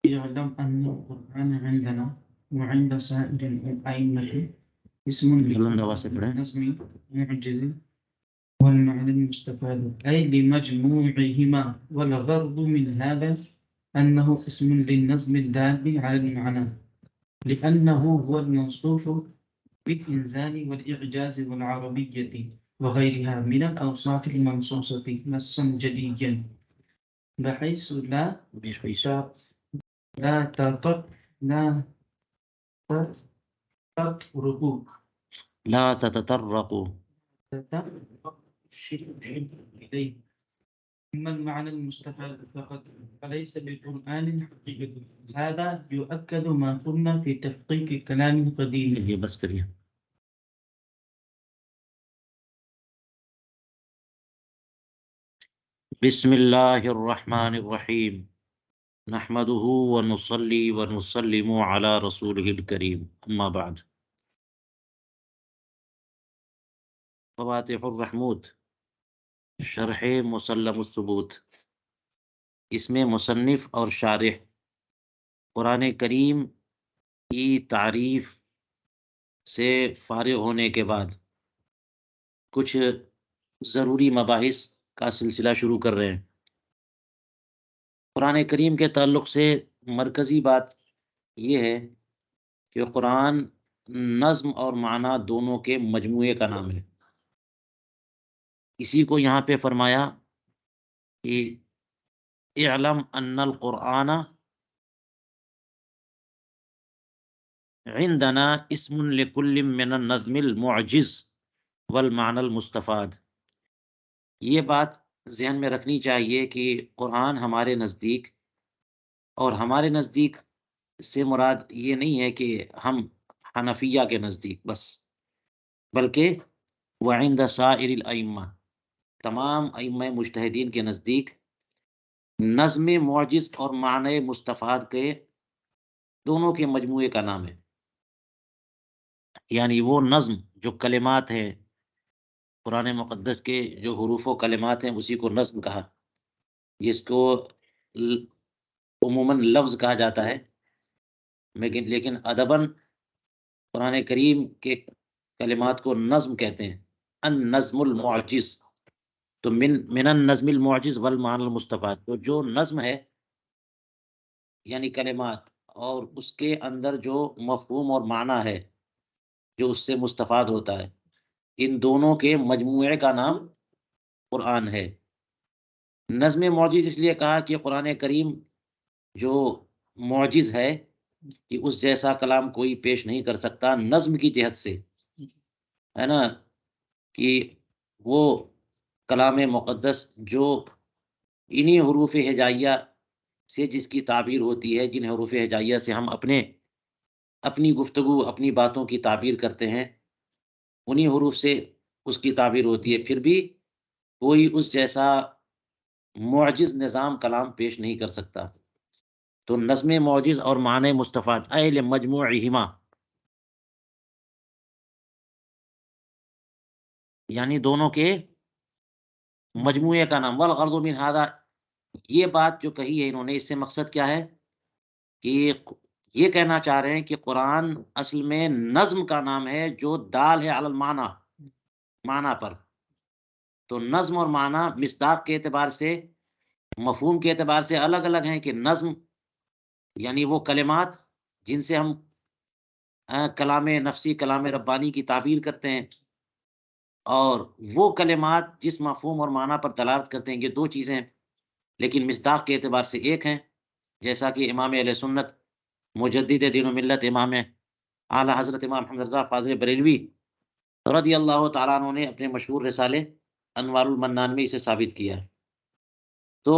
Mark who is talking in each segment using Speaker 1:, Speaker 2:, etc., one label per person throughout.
Speaker 1: يعلم أن القرآن عندنا وعند سائر الأئمة اسم للنظم معجز والمعنى المستفاد أي لمجموعهما، والغرض من هذا أنه اسم للنظم الدال على المعنى، لأنه هو الموصوف بالإنزال والإعجاز والعربية وغيرها من الأوصاف المنصوصة نصا جديا، بحيث لا تطرق الشرك إليه. أما المعنى المستفاد فقط فليس بالقرآن حقيقة. هذا يؤكد ما قلنا في تحقيق الكلام القديم. بس کریے. بسم اللہ الرحمن الرحیم نحمده ونصلي ونسلم على رسوله الكريم اما بعد. فواتح الرحمود شرح مسلم الثبوت. اس میں مصنف اور شارح قرآن کریم کی تعریف سے فارغ ہونے کے بعد کچھ ضروری مباحث کا سلسلہ شروع کر رہے ہیں. قرآن کریم کے تعلق سے مرکزی بات یہ ہے کہ قرآن نظم اور معنی دونوں کے مجموعے کا نام ہے. اسی کو یہاں پہ فرمایا کہ اعلم ان القرآن عندنا اسم لکل من النظم المعجز والمعنى المستفاد. یہ بات ذہن میں رکھنی چاہیے کہ قرآن ہمارے نزدیک، اور ہمارے نزدیک سے مراد یہ نہیں ہے کہ ہم حنفیہ کے نزدیک بس، بلکہ وعند سائر الائمہ تمام ائمہ مجتہدین کے نزدیک نظم معجز اور معنی مستفاد کے دونوں کے مجموعے کا نام ہے. یعنی وہ نظم جو کلمات ہیں قرآن مقدس کے، جو حروف و کلمات ہیں، اسی کو نظم کہا، جس کو عموماً لفظ کہا جاتا ہے، لیکن ادباً قرآن کریم کے کلمات کو نظم کہتے ہیں. النظم المعجز، تو من النظم المعجز والمعنى المستفاد، تو جو نظم ہے یعنی کلمات، اور اس کے اندر جو مفہوم اور معنی ہے جو اس سے مستفاد ہوتا ہے، ان دونوں کے مجموعے کا نام قرآن ہے. نظم معجز اس لیے کہا کہ قرآن کریم جو معجز ہے کہ اس جیسا کلام کوئی پیش نہیں کر سکتا نظم کی جہت سے، ہے نا، کہ وہ کلام مقدس جو انہی حروف ہجائیہ سے جس کی تعبیر ہوتی ہے، جن حروف ہجائیہ سے ہم اپنی گفتگو، اپنی باتوں کی تعبیر کرتے ہیں، انہی حروف سے اس کی تعبیر ہوتی ہے، پھر بھی کوئی اس جیسا معجز نظام کلام پیش نہیں کر سکتا. تو نظم معجز اور معنی مستفاد اہل مجموعہما، یعنی دونوں کے مجموعے کا نام. والغرض من ھذا، یہ بات جو کہی ہے انہوں نے، اس سے مقصد کیا ہے کہ یہ کہنا چاہ رہے ہیں کہ قرآن اصل میں نظم کا نام ہے جو دال ہے علی المعنی، معنی پر. تو نظم اور معنی مصداق کے اعتبار سے، مفہوم کے اعتبار سے الگ الگ ہیں. کہ نظم یعنی وہ کلمات جن سے ہم کلام نفسی، کلام ربانی کی تعبیر کرتے ہیں، اور وہ کلمات جس مفہوم اور معنی پر دلالت کرتے ہیں، یہ دو چیزیں ہیں، لیکن مصداق کے اعتبار سے ایک ہیں. جیسا کہ امام اہل سنت مجدد دین و ملت امام اعلیٰ حضرت امام محمد رضا فاضل بریلوی رضی اللہ تعالیٰ عنہ نے اپنے مشہور رسالے انوار المنان میں اسے ثابت کیا ہے. تو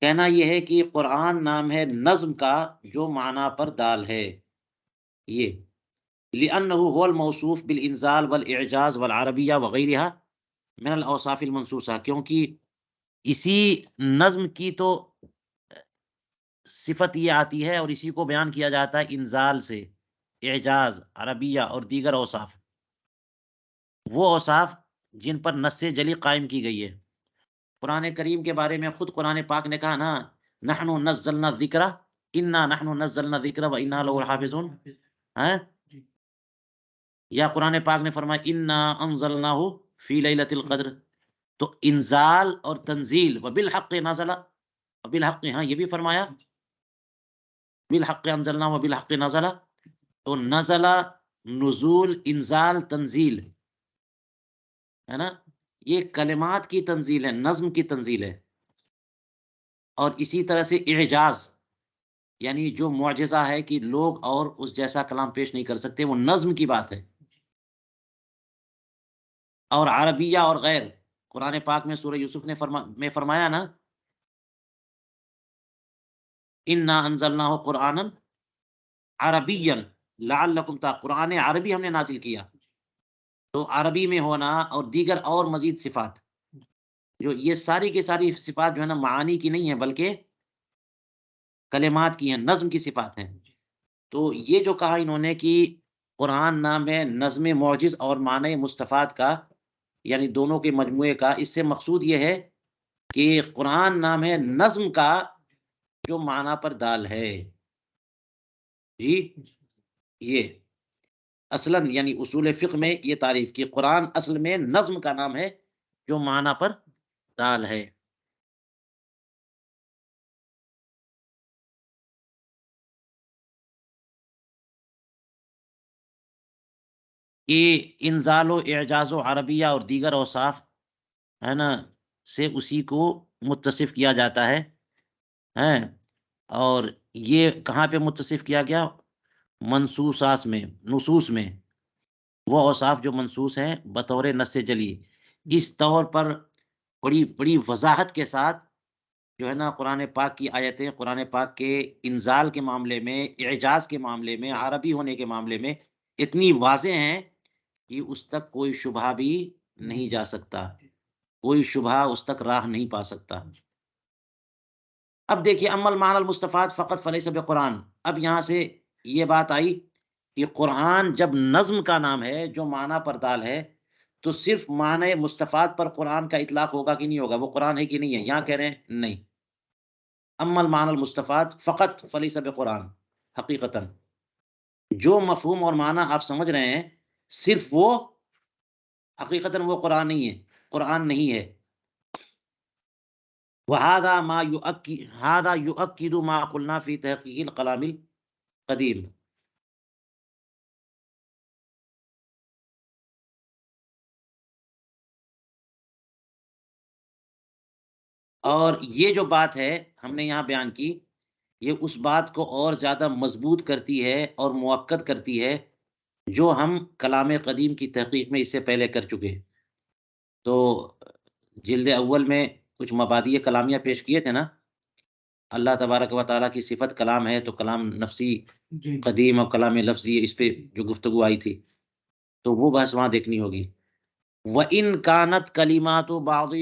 Speaker 1: کہنا یہ ہے کہ قرآن نام ہے نظم کا جو معنی پر دال ہے. یہ لأنه هو الموصوف بالانزال والاعجاز والعربیہ وغیرها من الاوصاف المنصوصہ، کیونکہ اسی نظم کی تو صفت یہ آتی ہے اور اسی کو بیان کیا جاتا ہے انزال سے، اعجاز، عربیہ اور دیگر اوصاف، وہ اوصاف جن پر نص جلی قائم کی گئی ہے۔ قرآن کریم کے بارے میں خود قرآن پاک نے کہا نا، نحن نزلنا الذکر انا نحن نزلنا الذکر و انا له الحافظون، ہیں؟ یا قرآن پاک نے فرمایا انا انزلناہ فی لیلۃ القدر، تو انزال اور تنزیل وبالحق نزل، وبالحق، ہاں یہ بھی فرمایا بالحق انزلنا وبالحق نزل، تو نزل، نزول، انزال، تنزیل، ہے نا، یہ کلمات کی تنزیل ہے، نظم کی تنزیل ہے۔ اور اسی طرح سے اعجاز، یعنی جو معجزہ ہے کہ لوگ اور اس جیسا کلام پیش نہیں کر سکتے، وہ نظم کی بات ہے۔ اور عربیہ اور غیر، قرآن پاک میں سورہ یوسف نے فرمایا نا، انا انزلناہ قرآنا عربیا لعلکم قرآن عربی ہم نے نازل کیا، تو عربی میں ہونا اور دیگر اور مزید صفات، جو یہ ساری کی ساری صفات جو ہے نا معانی کی نہیں ہیں بلکہ کلمات کی ہیں، نظم کی صفات ہیں۔ تو یہ جو کہا انہوں نے کہ قرآن نام ہے نظم معجز اور معنی مستفاد کا، یعنی دونوں کے مجموعے کا، اس سے مقصود یہ ہے کہ قرآن نام ہے نظم کا جو معنی پر دال ہے۔ جی، یہ اصلاً یعنی اصول فقہ میں یہ تعریف کی قرآن اصل میں نظم کا نام ہے جو معنی پر دال ہے۔ کہ انزال و اعجاز و عربیہ اور دیگر اوصاف، ہے نا، سے اسی کو متصف کیا جاتا ہے، ہیں؟ اور یہ کہاں پہ متصف کیا گیا؟ منصوصات میں، نصوص میں، وہ اوصاف جو منصوص ہیں بطور نص جلی، اس طور پر بڑی بڑی وضاحت کے ساتھ جو ہے نا قرآن پاک کی آیتیں قرآن پاک کے انزال کے معاملے میں، اعجاز کے معاملے میں، عربی ہونے کے معاملے میں اتنی واضح ہیں کہ اس تک کوئی شبہ بھی نہیں جا سکتا، کوئی شبہ اس تک راہ نہیں پا سکتا۔ اب دیکھیے امل معنی المستفاد فقط فلیس بقرآن، اب یہاں سے یہ بات آئی کہ قرآن جب نظم کا نام ہے جو معنی پر دال ہے، تو صرف معنی مستفاد پر قرآن کا اطلاق ہوگا کہ نہیں ہوگا؟ وہ قرآن ہے کہ نہیں ہے؟ یہاں کہہ رہے ہیں نہیں، اما المعنی المستفاد فقط فلیس بقرآن، حقیقتاً جو مفہوم اور معنی آپ سمجھ رہے ہیں صرف وہ حقیقتاً وہ قرآن نہیں ہے، قرآن نہیں ہے۔ هذا يؤكد ما قلنا في تحقیق الکلام القدیم، اور یہ جو بات ہے ہم نے یہاں بیان کی، یہ اس بات کو اور زیادہ مضبوط کرتی ہے اور مؤکد کرتی ہے جو ہم کلام قدیم کی تحقیق میں اس سے پہلے کر چکے۔ تو جلد اول میں کچھ مبادئ کلامیہ پیش کیے تھے نا، اللہ تبارک و تعالیٰ کی صفت کلام ہے، تو کلام نفسی قدیم اور کلام لفظی، اس پہ جو گفتگو آئی تھی، تو وہ بحث وہاں دیکھنی ہوگی۔ وَإِن كَانَتْ كَلِمَاتُ بَعْضِ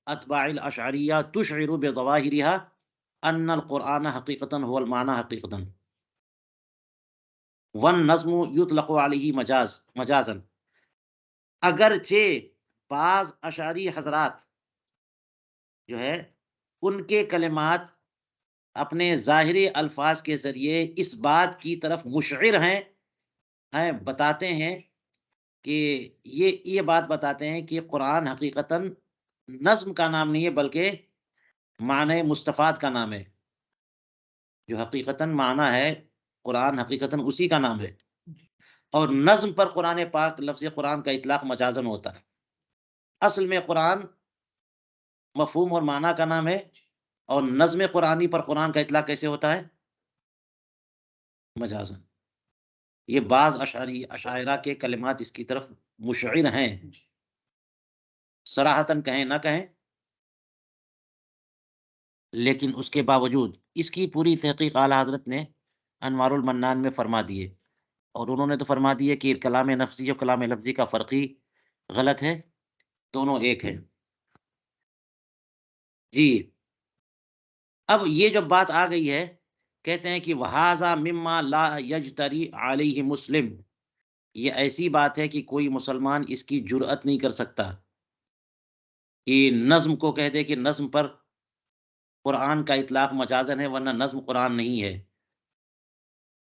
Speaker 1: أَتْبَاعِ الْأَشْعَرِيَّةِ تُشْعِرُ بِظَوَاهِرِهَا أَنَّ الْقُرْآنَ حَقِيقَةً هُوَ الْمَعْنَى حَقِيقَةً، وَالنَّظْمُ يُطْلَقُ عَلَيْهِ مجازًا، اگرچہ بعض اشعری حضرات جو ہے ان کے کلمات اپنے ظاہری الفاظ کے ذریعے اس بات کی طرف مشعر ہیں بتاتے ہیں کہ یہ بات بتاتے ہیں کہ قرآن حقیقتاً نظم کا نام نہیں ہے بلکہ معنی مستفاد کا نام ہے، جو حقیقتاً معنی ہے قرآن حقیقتاً اسی کا نام ہے، اور نظم پر قرآن پاک لفظ قرآن کا اطلاق مجازن ہوتا ہے۔ اصل میں قرآن مفہوم اور معنی کا نام ہے، اور نظم قرآنی پر قرآن کا اطلاق کیسے ہوتا ہے؟ مجازن۔ یہ بعض اشاعرہ کے کلمات اس کی طرف مشعر ہیں، صراحتاً کہیں نہ کہیں، لیکن اس کے باوجود اس کی پوری تحقیق اعلیٰ حضرت نے انوار المنان میں فرما دیے، اور انہوں نے تو فرما دیے کہ کلام نفسی اور کلام لفظی کا فرق ہی غلط ہے، دونوں ایک ہے۔ جی، اب یہ جو بات آ گئی ہے کہتے ہیں کہ وہذا مما لا یجتری علیہ مسلم، یہ ایسی بات ہے کہ کوئی مسلمان اس کی جرأت نہیں کر سکتا کہ نظم کو کہہ دے کہ نظم پر قرآن کا اطلاق مجازن ہے، ورنہ نظم قرآن نہیں ہے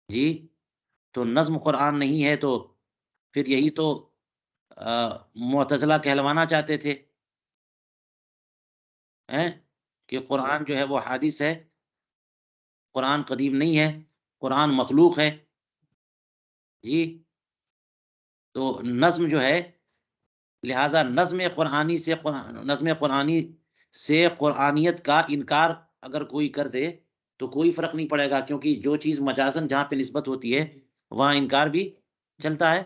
Speaker 1: جی۔ تو نظم قرآن نہیں ہے تو پھر یہی تو معتزلہ کہلوانا چاہتے تھے ہیں کہ قرآن جو ہے وہ حادث ہے، قرآن قدیم نہیں ہے، قرآن مخلوق ہے جی۔ تو نظم جو ہے، لہذا نظم قرآنی سے قرآنیت کا انکار اگر کوئی کر دے تو کوئی فرق نہیں پڑے گا، کیونکہ جو چیز مجازن جہاں پہ نسبت ہوتی ہے وہاں انکار بھی چلتا ہے۔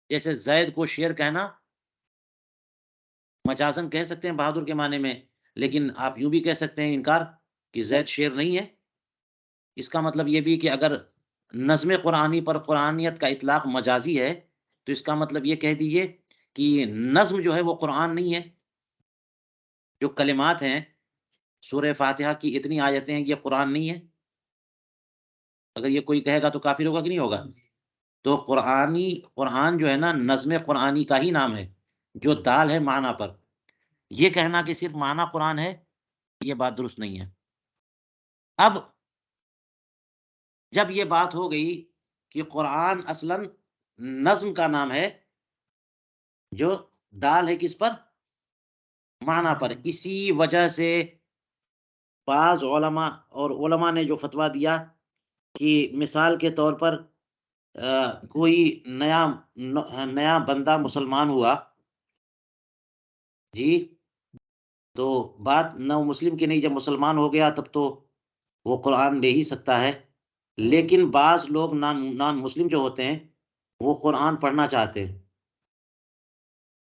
Speaker 1: جیسے زید کو شیر کہنا مجازن کہہ سکتے ہیں بہادر کے معنی میں، لیکن آپ یوں بھی کہہ سکتے ہیں انکار کہ زید شیر نہیں ہے۔ اس کا مطلب یہ بھی کہ اگر نظم قرآنی پر قرآنیت کا اطلاق مجازی ہے تو اس کا مطلب یہ کہہ دیجئے کہ نظم جو ہے وہ قرآن نہیں ہے۔ جو کلمات ہیں سورہ فاتحہ کی اتنی آیتیں ہیں، یہ قرآن نہیں ہے۔ اگر یہ کوئی کہے گا تو کافر ہوگا کہ نہیں ہوگا؟ تو قرآن جو ہے نا نظم قرآنی کا ہی نام ہے، جو دال ہے معنی پر۔ یہ کہنا کہ صرف معنی قرآن ہے، یہ بات درست نہیں ہے۔ اب جب یہ بات ہو گئی کہ قرآن اصلاً نظم کا نام ہے، جو دال ہے کس پر؟ معنی پر۔ اسی وجہ سے بعض علماء نے جو فتویٰ دیا کہ مثال کے طور پر کوئی نیا بندہ مسلمان ہوا جی، تو بات نہ مسلم کی نہیں، جب مسلمان ہو گیا تب تو وہ قرآن لے ہی سکتا ہے، لیکن بعض لوگ نان مسلم جو ہوتے ہیں وہ قرآن پڑھنا چاہتے ہیں،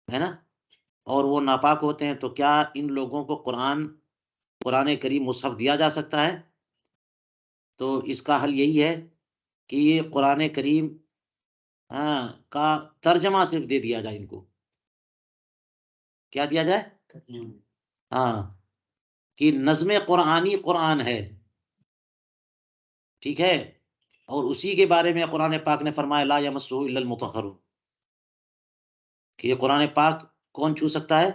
Speaker 1: ہے نا، اور وہ ناپاک ہوتے ہیں، تو کیا ان لوگوں کو قرآن کریم مصحف دیا جا سکتا ہے؟ تو اس کا حل یہی ہے کہ یہ قرآن کریم کا ترجمہ صرف دے دیا جائے ان کو۔ کیا دیا جائے؟ ہاں، کہ نظم قرآنی قرآن ہے، ٹھیک ہے، اور اسی کے بارے میں قرآن پاک نے فرمایا لا یمسہ الا المطہرون، کہ یہ قرآن پاک کون چھو سکتا ہے؟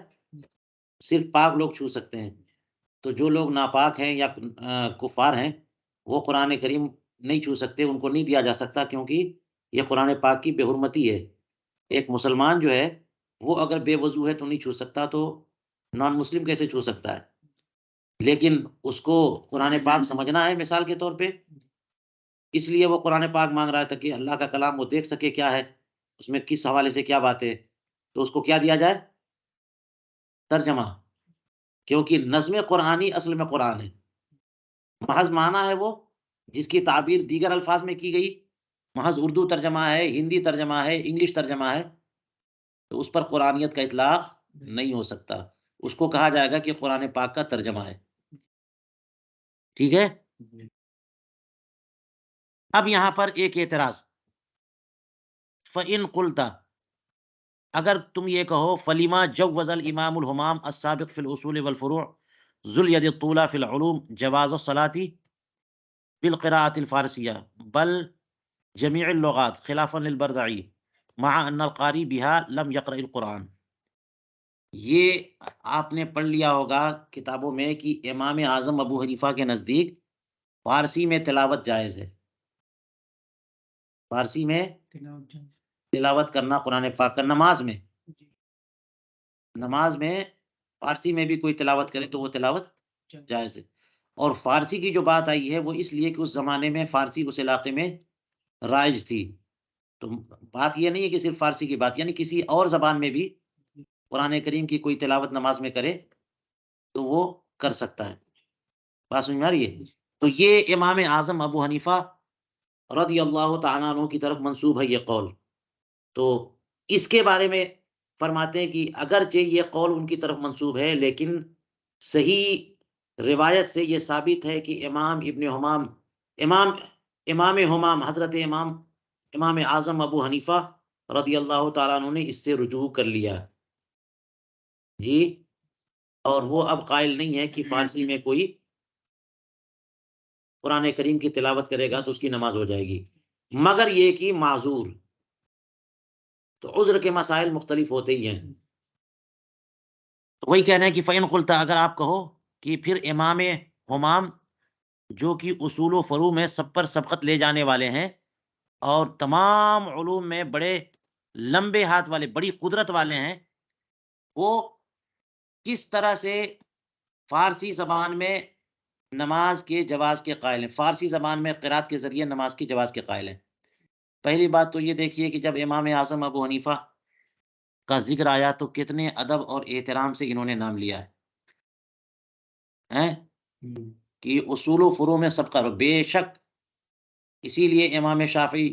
Speaker 1: صرف پاک لوگ چھو سکتے ہیں۔ تو جو لوگ ناپاک ہیں یا کفار ہیں وہ قرآن کریم نہیں چھو سکتے، ان کو نہیں دیا جا سکتا، کیونکہ یہ قرآن پاک کی بے حرمتی ہے۔ ایک مسلمان جو ہے وہ اگر بے وضو ہے تو نہیں چھو سکتا، تو نان مسلم کیسے چھو سکتا ہے؟ لیکن اس کو قرآن پاک سمجھنا ہے مثال کے طور پہ، اس لیے وہ قرآن پاک مانگ رہا ہے تاکہ اللہ کا کلام وہ دیکھ سکے کیا ہے اس میں، کس حوالے سے کیا بات ہے، تو اس کو کیا دیا جائے؟ ترجمہ، کیونکہ نظم قرآنی اصل میں قرآن ہے، محض معنی ہے وہ جس کی تعبیر دیگر الفاظ میں کی گئی، محض اردو ترجمہ ہے، ہندی ترجمہ ہے، انگلش ترجمہ ہے، تو اس پر قرآنیت کا اطلاق نہیں ہو سکتا، اس کو کہا جائے گا کہ قرآن پاک کا ترجمہ ہے، ٹھیک ہے۔ اب یہاں پر ایک اعتراض، فَإِن قُلْتَ، اگر تم یہ کہو فلیما جوز الامام الہمام السابق فی الاصول والفروع ذو الید الطولى فی العلوم جواز الصلاة بالقراءة الفارسية بل جميع اللغات خلافا للبردعی مع ان القاری بها لم يقرأ القرآن۔ یہ آپ نے پڑھ لیا ہوگا کتابوں میں کہ امام اعظم ابو حنیفہ کے نزدیک فارسی میں تلاوت جائز ہے، فارسی میں تلاوت کرنا قرآن پاک کا، نماز میں فارسی میں بھی کوئی تلاوت کرے تو وہ تلاوت جائز ہے۔ اور فارسی کی جو بات آئی ہے وہ اس لیے کہ اس زمانے میں فارسی اس علاقے میں رائج تھی، تو بات یہ نہیں ہے کہ صرف فارسی کی بات، یعنی کسی اور زبان میں بھی قرآن کریم کی کوئی تلاوت نماز میں کرے تو وہ کر سکتا ہے، بات سمجھ میں آ رہی ہے؟ تو یہ امام اعظم ابو حنیفہ رضی اللہ تعالیٰ عنہ کی طرف منسوب ہے یہ قول، تو اس کے بارے میں فرماتے ہیں کہ اگرچہ یہ قول ان کی طرف منسوب ہے، لیکن صحیح روایت سے یہ ثابت ہے کہ امام ہمام حضرت امام اعظم ابو حنیفہ رضی اللہ تعالیٰ عنہ نے اس سے رجوع کر لیا جی، اور وہ اب قائل نہیں ہے کہ فارسی میں کوئی قرآن کریم کی تلاوت کرے گا تو اس کی نماز ہو جائے گی، مگر یہ کہ معذور. تو عذر کے مسائل مختلف ہوتے ہی ہیں. تو وہی کہنا ہے کہ فَإِنْ قُلْتَ، اگر آپ کہو کہ پھر امام ہمام جو کہ اصول و فروع میں سب پر سبقت لے جانے والے ہیں اور تمام علوم میں بڑے لمبے ہاتھ والے، بڑی قدرت والے ہیں، وہ کس طرح سے فارسی زبان میں نماز کے جواز کے قائل ہیں، فارسی زبان میں قرات کے ذریعے نماز کی جواز کے قائل ہیں. پہلی بات تو یہ دیکھیے کہ جب امام اعظم ابو حنیفہ کا ذکر آیا تو کتنے ادب اور احترام سے انہوں نے نام لیا ہے ہیں؟ کہ اصول و فروع میں سب کا بے شک. اسی لیے امام شافعی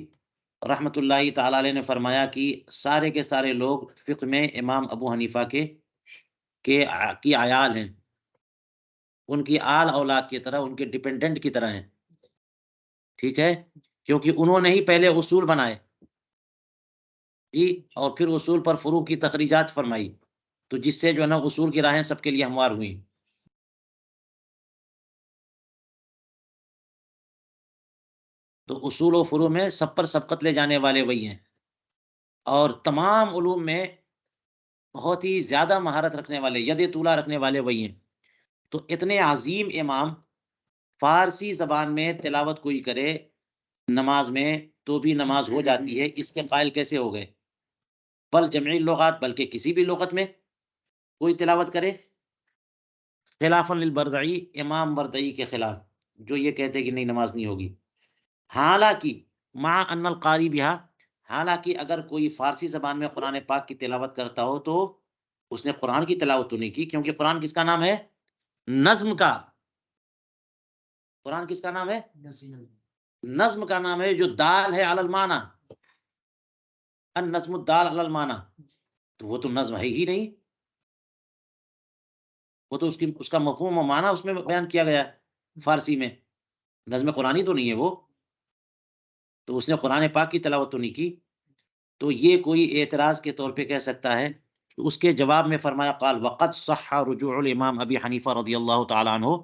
Speaker 1: رحمۃ اللہ تعالی علیہ نے فرمایا کہ سارے کے سارے لوگ فقہ میں امام ابو حنیفہ کی عیال ہیں، ان کی آل اولاد کی طرح، ان کے ڈیپینڈنٹ کی طرح ہیں. ٹھیک ہے، کیونکہ انہوں نے ہی پہلے اصول بنائے جی، اور پھر اصول پر فروع کی تخریجات فرمائی، تو جس سے جو ہے نا اصول کی راہیں سب کے لیے ہموار ہوئیں. تو اصول و فروع میں سب پر سبقت لے جانے والے وہی ہیں، اور تمام علوم میں بہت ہی زیادہ مہارت رکھنے والے، ید طولہ رکھنے والے وہی ہیں. تو اتنے عظیم امام فارسی زبان میں تلاوت کوئی کرے نماز میں تو بھی نماز ہو جاتی ہے، اس کے قائل کیسے ہو گئے؟ بل جمعی لغات، بلکہ کسی بھی لغت میں کوئی تلاوت کرے، خلافاً للبردعی، امام بردعی کے خلاف، جو یہ کہتے کہ نہیں نماز نہیں ہوگی. حالانکہ مع ان القاری بہا، حالانکہ اگر کوئی فارسی زبان میں قرآن پاک کی تلاوت کرتا ہو تو اس نے قرآن کی تلاوت تو نہیں کی، کیونکہ قرآن کس کا نام ہے؟ نظم کا. قرآن کس کا نام ہے؟ نظم کا نام ہے، جو دال ہے علی المعنی، النظم الدال علی المعنی. تو وہ تو نظم ہے ہی نہیں، وہ تو اس کا مفہوم و معنی اس میں بیان کیا گیا ہے فارسی میں، نظم قرآنی تو نہیں ہے وہ. تو اس نے قرآن پاک کی تلاوت تو نہیں کی. تو یہ کوئی اعتراض کے طور پہ کہہ سکتا ہے؟ تو اس کے جواب میں فرمایا قال وقد صح رجوع الامام ابی حنیفہ رضی اللہ تعالی عنہ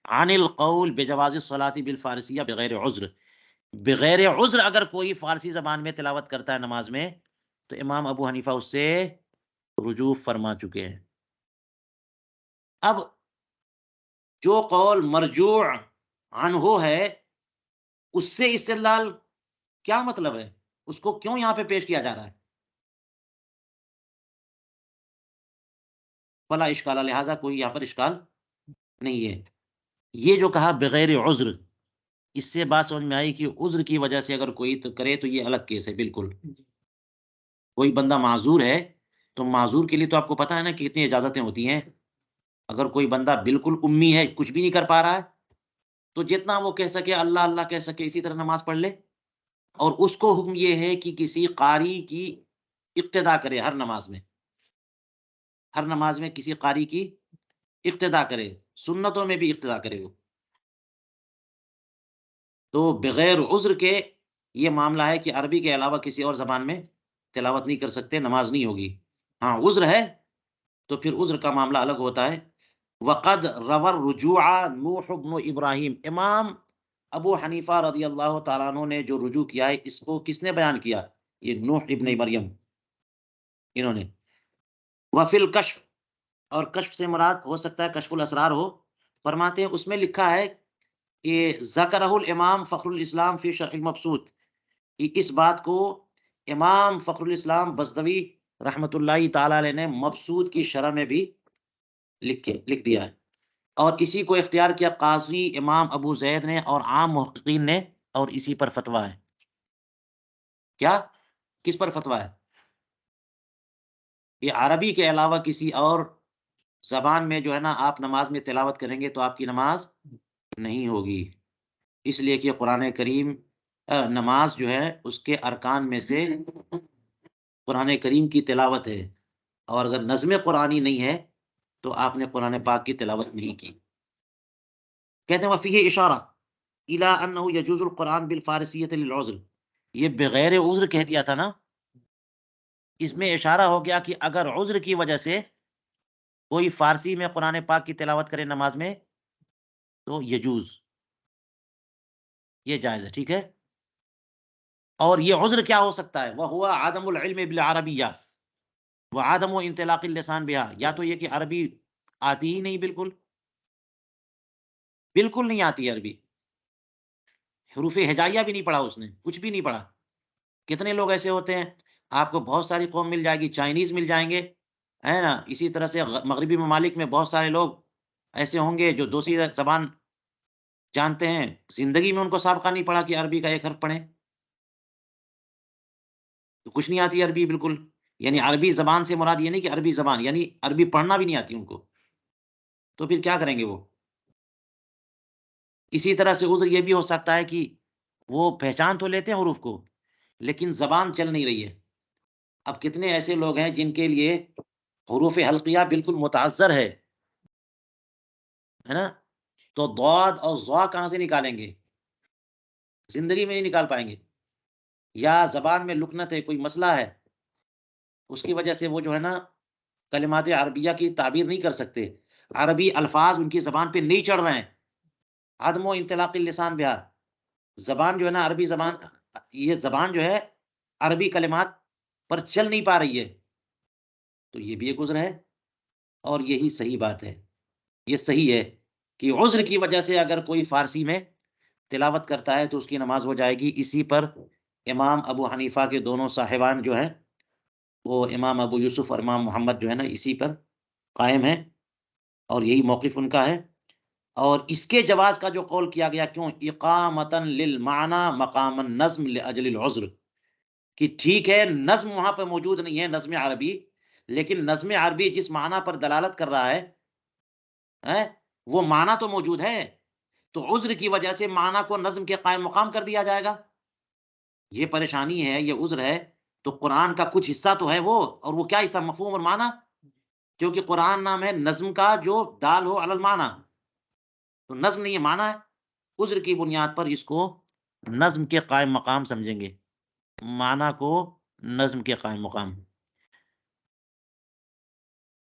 Speaker 1: عن القول بجواز الصلاة بالفارسیہ بغیر عذر. بغیر عذر اگر کوئی فارسی زبان میں تلاوت کرتا ہے نماز میں تو امام ابو حنیفہ اس سے رجوع فرما چکے ہیں. اب جو قول مرجوع عنہ ہے اس سے استدلال کیا مطلب ہے؟ اس کو کیوں یہاں پہ پیش کیا جا رہا ہے؟ فلا اشکال، لہٰذا کوئی یہاں پر اشکال نہیں ہے. یہ جو کہا بغیر عذر، اس سے بات سمجھ میں آئی کہ عذر کی وجہ سے اگر کوئی تو کرے تو یہ الگ کیس ہے. بالکل کوئی بندہ معذور ہے تو معذور کے لیے تو آپ کو پتہ ہے نا کہ کتنی اجازتیں ہوتی ہیں. اگر کوئی بندہ بالکل امی ہے، کچھ بھی نہیں کر پا رہا ہے، تو جتنا وہ کہہ سکے اللہ اللہ کہہ سکے اسی طرح نماز پڑھ لے. اور اس کو حکم یہ ہے کہ کسی قاری کی اقتدا کرے ہر نماز میں، ہر نماز میں کسی قاری کی اقتدا کرے، سنتوں میں بھی اقتدا کرے. وہ تو بغیر عذر کے یہ معاملہ ہے کہ عربی کے علاوہ کسی اور زبان میں تلاوت نہیں کر سکتے، نماز نہیں ہوگی. ہاں عذر ہے تو پھر عذر کا معاملہ الگ ہوتا ہے. وقد روى الرجوع نوح بن ابراہیم، امام ابو حنیفہ رضی اللہ تعالیٰ عنہ نے جو رجوع کیا ہے اس کو کس نے بیان کیا؟ یہ نوح ابن مریم انہوں نے. وفی الکشف، اور کشف سے مراد ہو سکتا ہے کشف الاسرار ہو. فرماتے ہیں اس میں لکھا ہے کہ ذکرہ الامام فخر الاسلام فی شرح المبسوط، کہ اس بات کو امام فخر الاسلام بزدوی رحمۃ اللہ تعالی علیہ نے مبسوط کی شرح میں بھی لکھ دیا ہے. اور اسی کو اختیار کیا قاضی امام ابو زید نے اور عام محققین نے، اور اسی پر فتویٰ ہے. کیا؟ کس پر فتویٰ ہے؟ یہ عربی کے علاوہ کسی اور زبان میں جو ہے نا آپ نماز میں تلاوت کریں گے تو آپ کی نماز نہیں ہوگی. اس لیے کہ قرآن کریم نماز جو ہے اس کے ارکان میں سے قرآن کریم کی تلاوت ہے، اور اگر نظم قرآنی نہیں ہے تو آپ نے قرآن پاک کی تلاوت نہیں کی. کہتے ہیں وفیہ اشارہ الی انہ یجوز القرآن بالفارسیۃ للعذر، یہ بغیر عذر کہہ دیا تھا نا، اس میں اشارہ ہو گیا کہ اگر عذر کی وجہ سے کوئی فارسی میں قرآن پاک کی تلاوت کرے نماز میں تو یجوز. یہ جائز ہے، ٹھیک ہے؟ اور یہ عذر کیا ہو سکتا ہے؟ وہ ہوا عدم العلم بالعربیہ وہ عدم و انطلاق اللسان بہا، یا تو یہ کہ عربی آتی ہی نہیں، بالکل بالکل نہیں آتی عربی، حروف ہجائیہ بھی نہیں پڑھا اس نے، کچھ بھی نہیں پڑھا۔ کتنے لوگ ایسے ہوتے ہیں، آپ کو بہت ساری قوم مل جائے گی، چائنیز مل جائیں گے، ہے نا؟ اسی طرح سے مغربی ممالک میں بہت سارے لوگ ایسے ہوں گے جو دوسری زبان جانتے ہیں، زندگی میں ان کو سابقہ نہیں پڑھا کہ عربی کا ایک حرف پڑھیں، تو کچھ نہیں آتی عربی بالکل۔ یعنی عربی زبان سے مراد یہ نہیں کہ عربی زبان، یعنی عربی پڑھنا بھی نہیں آتی ان کو، تو پھر کیا کریں گے وہ؟ اسی طرح سے عذر یہ بھی ہو سکتا ہے کہ وہ پہچان تو لیتے ہیں حروف کو، لیکن زبان چل نہیں رہی ہے۔ اب کتنے ایسے لوگ ہیں جن کے لیے حروف حلقیہ بالکل متعذر ہے نا؟ تو ضاد اور ظا کہاں سے نکالیں گے؟ زندگی میں نہیں نکال پائیں گے۔ یا زبان میں لکنت ہے، کوئی مسئلہ ہے، اس کی وجہ سے وہ جو ہے نا کلمات عربیہ کی تعبیر نہیں کر سکتے، عربی الفاظ ان کی زبان پہ نہیں چڑھ رہے ہیں، عدم و انطلاق اللسان بہا، زبان جو ہے نا عربی زبان، یہ زبان جو ہے عربی کلمات پر چل نہیں پا رہی ہے، تو یہ بھی ایک عذر ہے، اور یہی صحیح بات ہے، یہ صحیح ہے کہ عذر کی وجہ سے اگر کوئی فارسی میں تلاوت کرتا ہے تو اس کی نماز ہو جائے گی۔ اسی پر امام ابو حنیفہ کے دونوں صاحبان جو ہیں، وہ امام ابو یوسف اور امام محمد جو ہے نا اسی پر قائم ہیں، اور یہی موقف ان کا ہے۔ اور اس کے جواز کا جو قول کیا گیا، کیوں؟ اقامتاً للمعنی مقام النظم لاجل العذر، کہ ٹھیک ہے نظم وہاں پہ موجود نہیں ہے، نظم عربی، لیکن نظم عربی جس معنی پر دلالت کر رہا ہے وہ معنی تو موجود ہے، تو عذر کی وجہ سے معنی کو نظم کے قائم مقام کر دیا جائے گا۔ یہ پریشانی ہے، یہ عذر ہے، تو قرآن کا کچھ حصہ تو ہے وہ، اور وہ کیا حصہ؟ مفہوم اور معنی، کیونکہ قرآن نام ہے نظم کا جو دال ہو علی المعنی، تو نظم نہیں ہے، معنی ہے، عذر کی بنیاد پر اس کو نظم کے قائم مقام سمجھیں گے، معنی کو نظم کے قائم مقام۔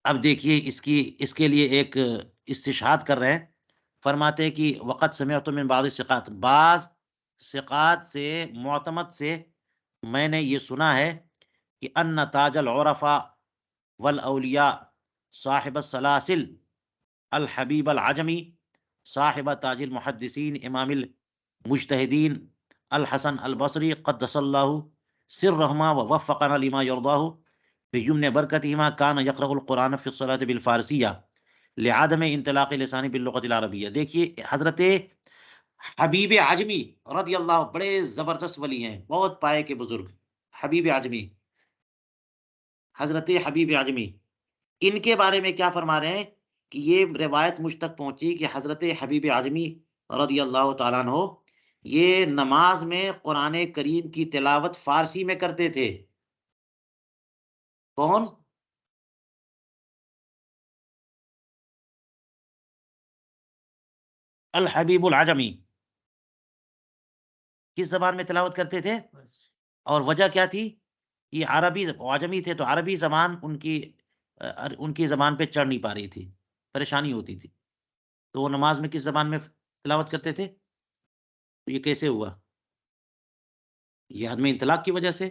Speaker 1: اب دیکھیے اس کے لیے ایک استشہاد کر رہے ہیں، فرماتے ہیں کہ وقت سمعت من بعض الثقات، بعض ثقات سے، معتمد سے میں نے یہ سنا ہے کہ ان تاج العرفاء والاولیاء صاحب السلاسل الحبیب العجمی صاحب تاج المحدثین امام المجتہدین الحسن البصری قدس اللہ سرہما ووفقنا لما یرضاہ بجمن برکتہما کان یقرأ القرآن فی الصلاۃ بالفارسیہ لعدم انطلاق لسانی باللغت العربیہ۔ دیکھیے حضرت حبیب عجمی رضی اللہ، بڑے زبردست ولی ہیں، بہت پائے کے بزرگ، حبیب عجمی، حضرت حبیب عجمی، ان کے بارے میں کیا فرما رہے ہیں کہ یہ روایت مجھ تک پہنچی کہ حضرت حبیب عجمی رضی اللہ تعالیٰ عنہ یہ نماز میں قرآن کریم کی تلاوت فارسی میں کرتے تھے۔ کون؟ الحبیب العجمی، کس زبان میں تلاوت کرتے تھے؟ اور وجہ کیا تھی؟ یہ عربی عجمی تھے، تو عربی زبان ان کی زبان پہ چڑھ نہیں پا رہی تھی، پریشانی ہوتی تھی، تو وہ نماز میں کس زبان میں تلاوت کرتے تھے؟ تو یہ کیسے ہوا؟ یہ عدم انطلاق کی وجہ سے۔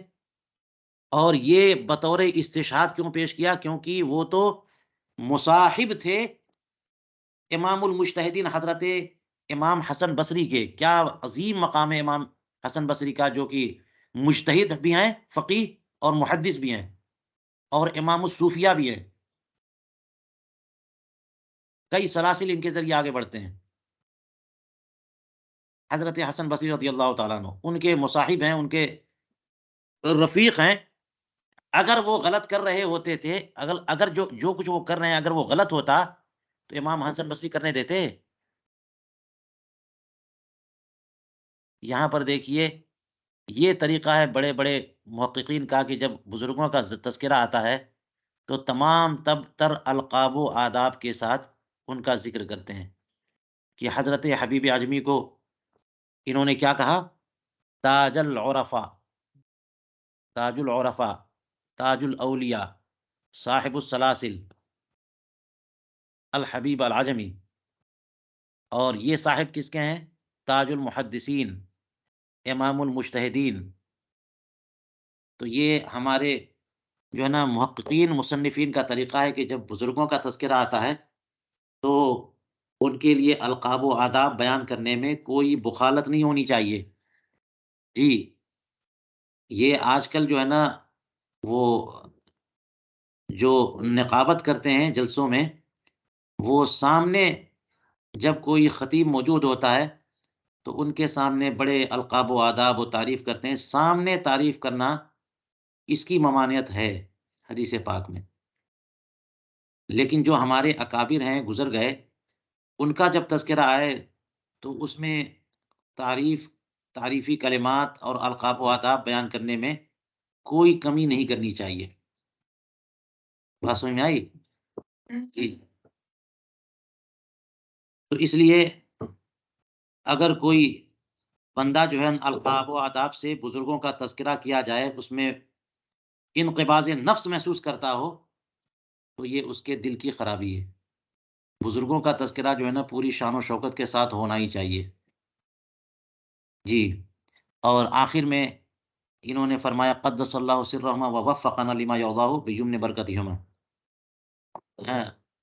Speaker 1: اور یہ بطور استشہاد کیوں پیش کیا؟ کیونکہ وہ تو مصاحب تھے امام المجتہدین حضرت امام حسن بصری کے، کیا عظیم مقام ہے امام حسن بصری کا، جو کہ مجتہد بھی ہیں، فقیہ اور محدث بھی ہیں، اور امام الصوفیہ بھی ہیں، کئی سلاسل ان کے ذریعے آگے بڑھتے ہیں۔ حضرت حسن بصری رضی اللہ تعالیٰ عنہ ان کے مصاحب ہیں، ان کے رفیق ہیں، اگر وہ غلط کر رہے ہوتے تھے، اگر جو کچھ وہ کر رہے ہیں اگر وہ غلط ہوتا تو امام حسن بصری کرنے دیتے؟ یہاں پر دیکھیے یہ طریقہ ہے بڑے بڑے محققین کا کہ جب بزرگوں کا تذکرہ آتا ہے تو تمام تب تر القاب و آداب کے ساتھ ان کا ذکر کرتے ہیں، کہ حضرت حبیب اعظمی کو انہوں نے کیا کہا؟ تاج العرفاء، تاج العرفاء، تاج الاولیاء، صاحب السلاسل، الحبیب العجمی، اور یہ صاحب کس کے ہیں؟ تاج المحدثین، امام المجتہدین. تو یہ ہمارے جو ہے نا محققین مصنفین کا طریقہ ہے کہ جب بزرگوں کا تذکرہ آتا ہے تو ان کے لیے القاب و آداب بیان کرنے میں کوئی بخالت نہیں ہونی چاہیے. جی، یہ آج کل جو ہے نا وہ جو نقابت کرتے ہیں جلسوں میں، وہ سامنے جب کوئی خطیب موجود ہوتا ہے تو ان کے سامنے بڑے القاب و آداب و تعریف کرتے ہیں. سامنے تعریف کرنا اس کی ممانعت ہے حدیث پاک میں. لیکن جو ہمارے اکابر ہیں گزر گئے، ان کا جب تذکرہ آئے تو اس میں تعریفی کلمات اور القاب و آداب بیان کرنے میں کوئی کمی نہیں کرنی چاہیے. بات سمجھ میں آئی؟ جی. تو اس لیے اگر کوئی بندہ جو ہے القاب و آداب سے بزرگوں کا تذکرہ کیا جائے، اس میں انقباض نفس محسوس کرتا ہو تو یہ اس کے دل کی خرابی ہے. بزرگوں کا تذکرہ جو ہے نا پوری شان و شوکت کے ساتھ ہونا ہی چاہیے. جی. اور آخر میں انہوں نے فرمایا قدس اللہ سرہما و وفقنا لما یرضاہ بیمن برکتہما.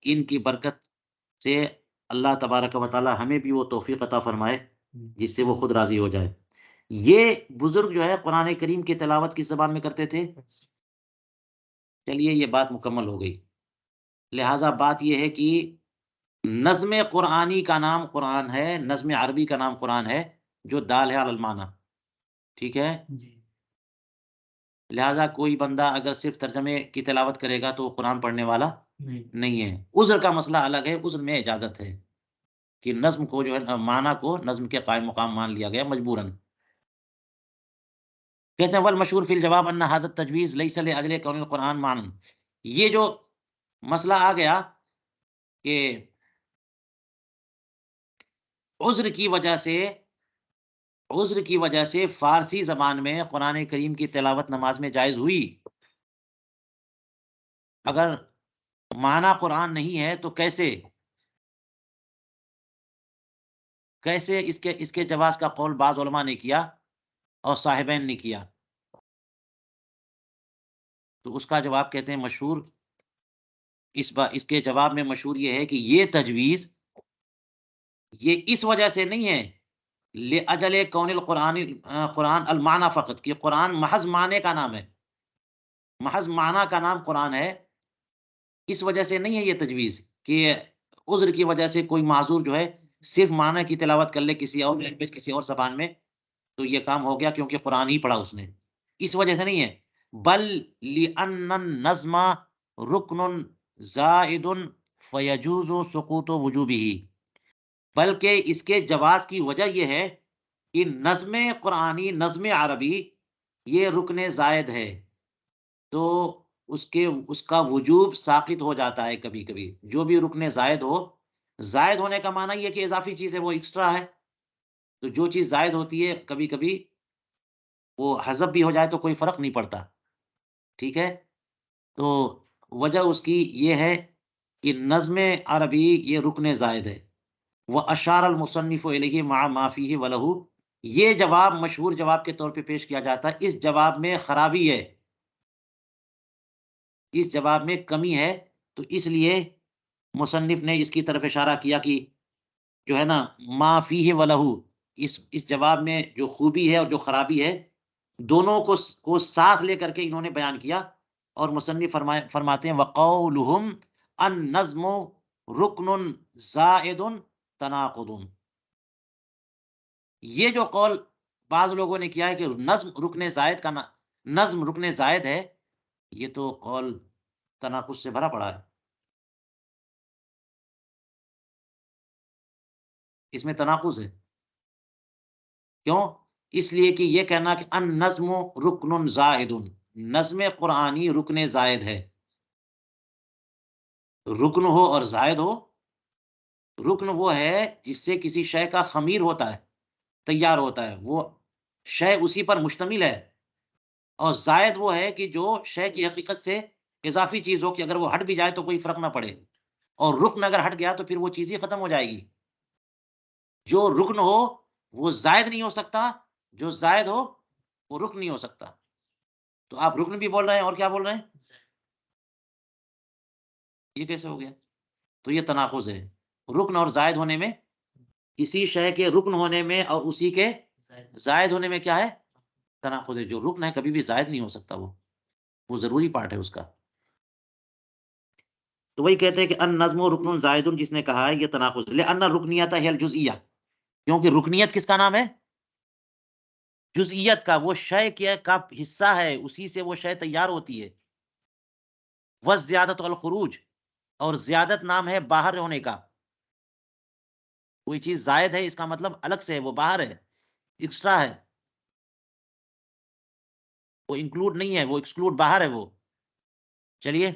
Speaker 1: ان کی برکت سے اللہ تبارک و تعالی ہمیں بھی وہ توفیق عطا فرمائے جس سے وہ خود راضی ہو جائے. یہ بزرگ جو ہے قرآن کریم کی تلاوت کس زبان میں کرتے تھے؟ چلیے یہ بات مکمل ہو گئی. لہٰذا بات یہ ہے کہ نظم قرآنی کا نام قرآن ہے، نظم عربی کا نام قرآن ہے، جو دال ہے علی المعنی. ٹھیک ہے؟ لہٰذا کوئی بندہ اگر صرف ترجمے کی تلاوت کرے گا تو وہ قرآن پڑھنے والا نہیں ہے. عذر کا مسئلہ الگ ہے، عذر میں اجازت ہے کہ نظم کو جو ہے معنی کو نظم کے قائم مقام مان لیا گیا مجبوراً. کہتے ہیں والمشہور فی الجواب ان ھذا التجویز لیس لاجل کون القرآن معنی. یہ جو مسئلہ آ گیا کہ عذر کی وجہ سے فارسی زبان میں قرآن کریم کی تلاوت نماز میں جائز ہوئی. اگر معنی قرآن نہیں ہے تو کیسے اس کے جواز کا قول بعض علماء نے کیا اور صاحبین نے کیا. تو اس کا جواب کہتے ہیں مشہور اس کے جواب میں مشہور یہ ہے کہ یہ تجویز یہ اس وجہ سے نہیں ہے لأجل کون قرآن المعنی فقط، کہ قرآن محض معنی کا نام ہے، محض معنی کا نام قرآن ہے. اس وجہ سے نہیں ہے یہ تجویز کہ عذر کی وجہ سے کوئی معذور جو ہے صرف معنی کی تلاوت کر لے کسی اور لینگویج کسی اور زبان میں تو یہ کام ہو گیا کیونکہ قرآن ہی پڑھا اس نے. اس وجہ سے نہیں ہے، بل لأن النظم رکن زائد فیجوز سقوط وجوبہ، بلکہ اس کے جواز کی وجہ یہ ہے کہ نظم قرآنی، نظم عربی یہ رکن زائد ہے تو اس کا وجوب ساقط ہو جاتا ہے. کبھی کبھی جو بھی رکن زائد ہو، زائد ہونے کا معنی یہ کہ اضافی چیز ہے، وہ ایکسٹرا ہے. تو جو چیز زائد ہوتی ہے کبھی کبھی وہ حذف بھی ہو جائے تو کوئی فرق نہیں پڑتا. ٹھیک ہے؟ تو وجہ اس کی یہ ہے کہ نظم عربی یہ رکن زائد ہے. وَأَشَارَ الْمُصَنِّفُ إِلَيْهِ مَعَ مَا فِيهِ وَلَهُ. یہ جواب مشہور جواب کے طور پہ پیش کیا جاتا ہے. اس جواب میں خرابی ہے، اس جواب میں کمی ہے، تو اس لیے مصنف نے اس کی طرف اشارہ کیا کہ جو ہے نا ما فیہ وَلَهُ، اس جواب میں جو خوبی ہے اور جو خرابی ہے دونوں کو ساتھ لے کر کے انہوں نے بیان کیا. اور مصنف فرماتے ہیں وَقَوْلُهُمْ النَّظْمُ رُكْنٌ زَائِدٌ تناقض. یہ جو قول بعض لوگوں نے کیا ہے کہ نظم رکن زائد کا نظم رکن زائد ہے، یہ تو قول تناقض سے بھرا پڑا ہے. اس میں تناقض ہے. کیوں؟ اس لیے کہ یہ کہنا کہ ان نظم رکن زائد، نظم قرآنی رکن زائد ہے. رکن ہو اور زائد ہو، رکن وہ ہے جس سے کسی شے کا خمیر ہوتا ہے، تیار ہوتا ہے، وہ شے اسی پر مشتمل ہے. اور زائد وہ ہے کہ جو شے کی حقیقت سے اضافی چیز ہو کہ اگر وہ ہٹ بھی جائے تو کوئی فرق نہ پڑے، اور رکن اگر ہٹ گیا تو پھر وہ چیز ہی ختم ہو جائے گی. جو رکن ہو وہ زائد نہیں ہو سکتا، جو زائد ہو وہ رکن نہیں ہو سکتا. تو آپ رکن بھی بول رہے ہیں اور کیا بول رہے ہیں؟ یہ کیسے ہو گیا؟ تو یہ تناقض ہے. رکن اور زائد ہونے میں، کسی شے کے رکن ہونے میں اور اسی کے زائد ہونے میں کیا ہے؟ تناقض ہے. جو رکن ہے کبھی بھی زائد نہیں ہو سکتا، وہ ضروری پارٹ ہے اس کا. تو وہی کہتے ہیں کہ ان نظم و رکن زائد، جس نے کہا ہے یہ تناقض. لأن الرکنیت ہی الجزئیہ، کیونکہ رکنیت کس کا نام ہے؟ جزئیت کا. وہ شے کا حصہ ہے، اسی سے وہ شے تیار ہوتی ہے. والزیادت والخروج، اور زیادت نام ہے باہر ہونے کا. کوئی چیز زائد ہے اس کا مطلب الگ سے ہے، وہ باہر ہے، ایکسٹرا ہے، وہ انکلوڈ نہیں ہے، وہ ایکسکلوڈ باہر ہے وہ. چلیے،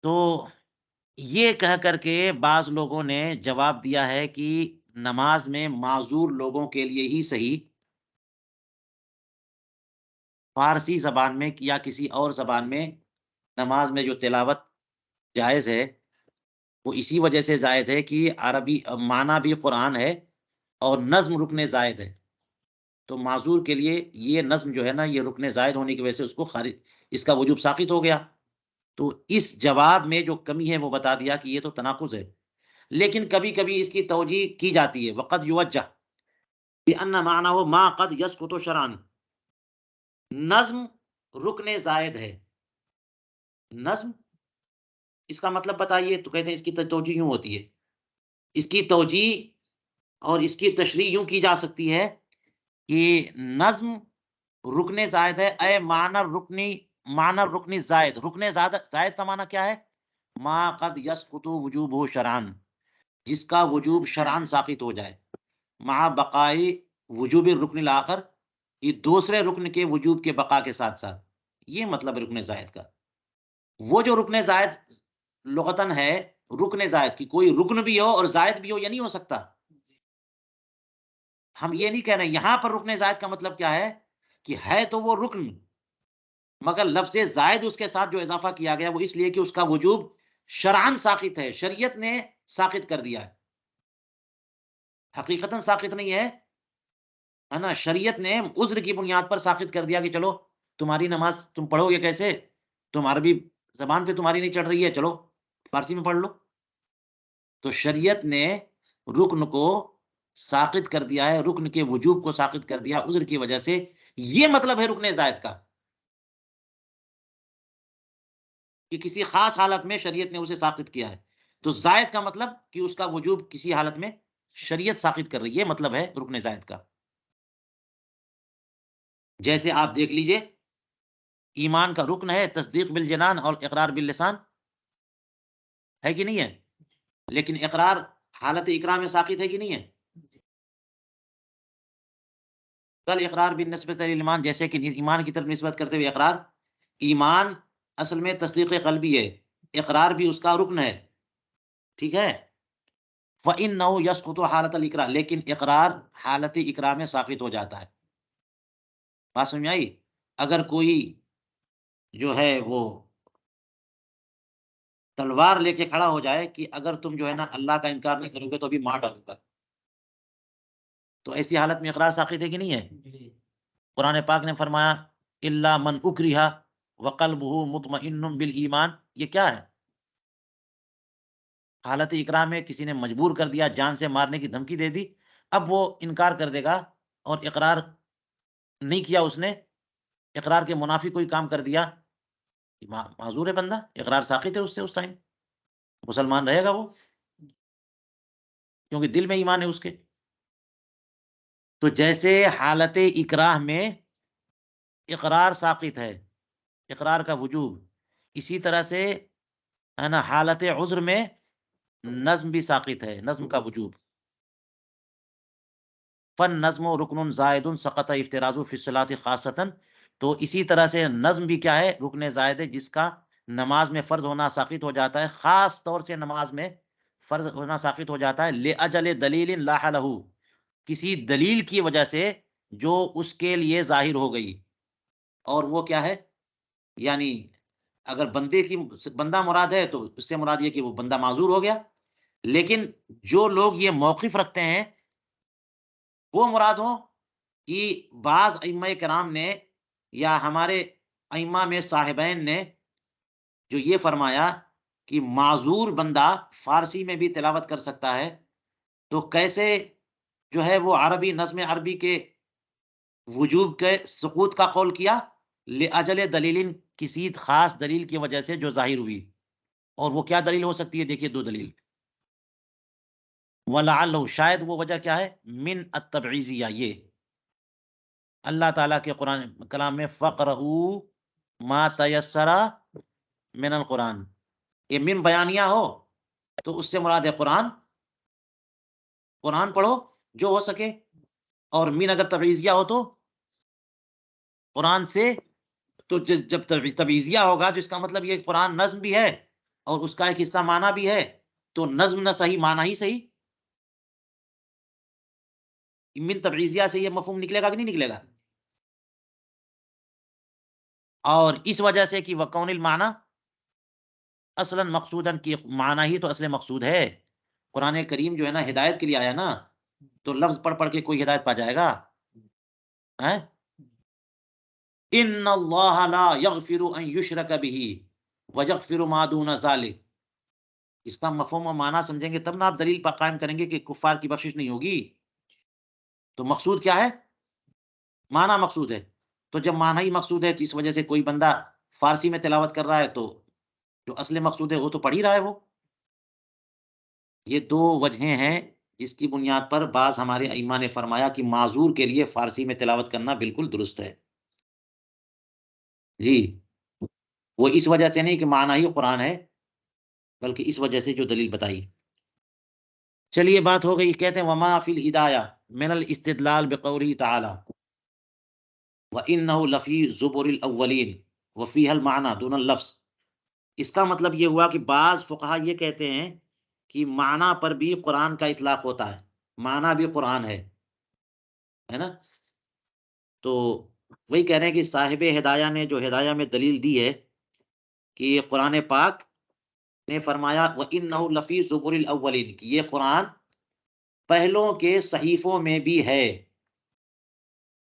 Speaker 1: تو یہ کہہ کر کے بعض لوگوں نے جواب دیا ہے کہ نماز میں معذور لوگوں کے لیے ہی صحیح فارسی زبان میں یا کسی اور زبان میں نماز میں جو تلاوت جائز ہے، وہ اسی وجہ سے زائد ہے کہ عربی معنی بھی قرآن ہے اور نظم رکن زائد ہے. تو معذور کے لیے یہ نظم جو ہے نا، یہ رکن زائد ہونے کی وجہ سے اس کو خارج، اس کا وجوب ساقط ہو گیا. تو اس جواب میں جو کمی ہے وہ بتا دیا کہ یہ تو تناقض ہے. لیکن کبھی کبھی اس کی توجیہ کی جاتی ہے. وقد یوجہ بأن معناه ما قد يسقط شرعا. نظم رکن زائد ہے. نظم، اس کا مطلب بتائیے. تو کہتے ہیں اس کی توجیہ یوں ہوتی ہے. اس کی توجیہ اور اس کی تشریح یوں کی جا سکتی ہے کہ نظم رکن زائد ہے. اے معنی رکن زائد. رکن زائد کا معنی کیا ہے؟ ما قد یسقط وجوبہ شرعن، جس کا وجوب شرعن ساقط ہو جائے. مع بقائی وجوب الرکن الاخر، یہ دوسرے رکن کے وجوب کے بقا کے ساتھ ساتھ. یہ مطلب ہے رکن زائد کا. وہ جو رکن زائد لغتن ہے، رکن زائد کی کوئی رکن بھی ہو اور زائد بھی ہو، یہ نہیں ہو سکتا. ہم یہ نہیں کہہ رہے. یہاں پر رکن زائد کا مطلب کیا ہے کہ ہے تو وہ رکن، مگر لفظ زائد اس کے ساتھ جو اضافہ کیا گیا وہ اس لیے کہ اس کا وجوب شرعن ساقط ہے، شریعت نے ساقط کر دیا ہے. حقیقتاً ساقط نہیں ہے نا، شریعت نے عذر کی بنیاد پر ساقط کر دیا کہ چلو تمہاری نماز تم پڑھو گے کیسے، تم عربی زبان پہ تمہاری نہیں چڑھ رہی ہے، چلو فارسی میں پڑھ لو. تو شریعت نے رکن کو ساقط کر دیا ہے، رکن کے وجوب کو ساقط کر دیا عذر کی وجہ سے. یہ مطلب ہے رکن زائد کا، کہ کسی خاص حالت میں شریعت نے اسے ساقط کیا ہے. تو زائد کا مطلب کہ اس کا وجوب کسی حالت میں شریعت ساقط کر رہی ہے، یہ مطلب ہے رکن زائد کا. جیسے آپ دیکھ لیجئے، ایمان کا رکن ہے تصدیق بالجنان اور اقرار باللسان، ہے کہ نہیں ہے؟ لیکن اقرار حالت اقرار میں ساقط ہے کہ نہیں ہے؟ کل اقرار بالنسبت للایمان، جیسے کہ ایمان کی طرف نسبت کرتے ہوئے اقرار. ایمان اصل میں تصدیق قلبی ہے، اقرار بھی اس کا رکن ہے، ٹھیک ہے. فَإِنَّهُ يَسْقُطُ حالت الاقرار، لیکن اقرار حالت اقرار میں ساقط ہو جاتا ہے. بات سمجھ میں آئی؟ اگر کوئی جو ہے وہ تلوار لے کے کھڑا ہو جائے کہ اگر تم جو ہے نا اللہ کا انکار نہیں کرو گے تو ابھی مار ڈالوں گا، تو ایسی حالت میں اقرار ساقط ہے کہ نہیں ہے؟ قرآن پاک نے فرمایا الا من اکرہ وقلبہ مطمئن بالایمان. یہ کیا ہے؟ حالت اکراہ میں کسی نے مجبور کر دیا، جان سے مارنے کی دھمکی دے دی، اب وہ انکار کر دے گا اور اقرار نہیں کیا اس نے، اقرار کے منافی کوئی کام کر دیا، معذور ہے بندہ، اقرار ساقط ہے اس سے. اس ٹائم مسلمان رہے گا وہ، کیونکہ دل میں ایمان ہے اس کے. تو جیسے حالت اکراہ میں اقرار ساقط ہے، اقرار کا وجوب، اسی طرح سے ہے نا حالت عذر میں نظم بھی ساقط ہے، نظم کا وجوب. فن نظم و رکن زائد سقط افتراض فی الصلاۃ خاصتاً. تو اسی طرح سے نظم بھی کیا ہے؟ رکن زائد ہے، جس کا نماز میں فرض ہونا ساقط ہو جاتا ہے، خاص طور سے نماز میں فرض ہونا ساقط ہو جاتا ہے. لأجل دلیل لاح لہ، کسی دلیل کی وجہ سے جو اس کے لیے ظاہر ہو گئی. اور وہ کیا ہے؟ یعنی اگر بندہ مراد ہے تو اس سے مراد یہ کہ وہ بندہ معذور ہو گیا. لیکن جو لوگ یہ موقف رکھتے ہیں وہ مراد ہوں کہ بعض ائمہ کرام نے یا ہمارے ائمہ میں صاحبین نے جو یہ فرمایا کہ معذور بندہ فارسی میں بھی تلاوت کر سکتا ہے، تو کیسے جو ہے وہ عربی نظم عربی کے وجوب کے سقوط کا قول کیا؟ لأجل دلیل، کسی خاص دلیل کی وجہ سے جو ظاہر ہوئی، اور وہ کیا دلیل ہو سکتی ہے؟ دیکھیے دو دلیل، وَلَعَلَّهُ، شاید وہ وجہ کیا ہے؟ من التبعیضیہ، یہ اللہ تعالیٰ کے قرآن کلام میں فَقْرَؤُوا مَا تَيَسَّرَ من القرآن، یہ من بیانیہ ہو تو اس سے مراد ہے قرآن، قرآن پڑھو جو ہو سکے، اور من اگر تبعیضیہ ہو تو قرآن سے، تو جب تبعیضیہ ہوگا تو اس کا مطلب یہ قرآن نظم بھی ہے اور اس کا ایک حصہ معنی بھی ہے، تو نظم نہ صحیح معنی ہی صحیح، من تبعیضیہ سے یہ مفہوم نکلے گا کہ نہیں نکلے گا؟ اور اس وجہ سے کہ وَقَوْنِ الْمَعْنَى اصلاً مقصوداً، کی معنی ہی تو اصل مقصود ہے، قرآن کریم جو ہے نا ہدایت کے لیے آیا نا، تو لفظ پڑھ پڑھ کے کوئی ہدایت پا جائے گا؟ ہیں؟ ان اللہ لا یغفر ان یشرک به ویغفر ما دون ذلک، اس کا مفہوم و معنی سمجھیں گے تب نا آپ دلیل پر قائم کریں گے کہ کفار کی بخشش نہیں ہوگی۔ تو مقصود کیا ہے؟ معنی مقصود ہے، تو جب معنی ہی مقصود ہے تو اس وجہ سے کوئی بندہ فارسی میں تلاوت کر رہا ہے تو جو اصل مقصود ہے وہ تو پڑھ ہی رہا ہے وہ۔ یہ دو وجہیں ہیں جس کی بنیاد پر بعض ہمارے ائمہ نے فرمایا کہ معذور کے لیے فارسی میں تلاوت کرنا بالکل درست ہے جی، وہ اس وجہ سے نہیں کہ معنی ہی قرآن ہے، بلکہ اس وجہ سے جو دلیل بتائی۔ چلیے بات ہو گئی، کہتے ہیں وما فی الہدایہ من الاستدلال بقوله تعالی وانہ لفی زبر الاولین وفیہ المعنی دون اللفظ، اس کا مطلب یہ ہوا کہ بعض فقہا یہ کہتے ہیں کہ معنی پر بھی قرآن کا اطلاق ہوتا ہے، معنی بھی قرآن ہے نا؟ تو وہی کہہ رہے ہیں کہ صاحب ہدایہ نے جو ہدایہ میں دلیل دی ہے کہ قرآن پاک نے فرمایا وَإِنَّهُ لَفِي زُبُرِ الْأَوَّلِينَ، کہ یہ قرآن پہلوں کے صحیفوں میں بھی ہے،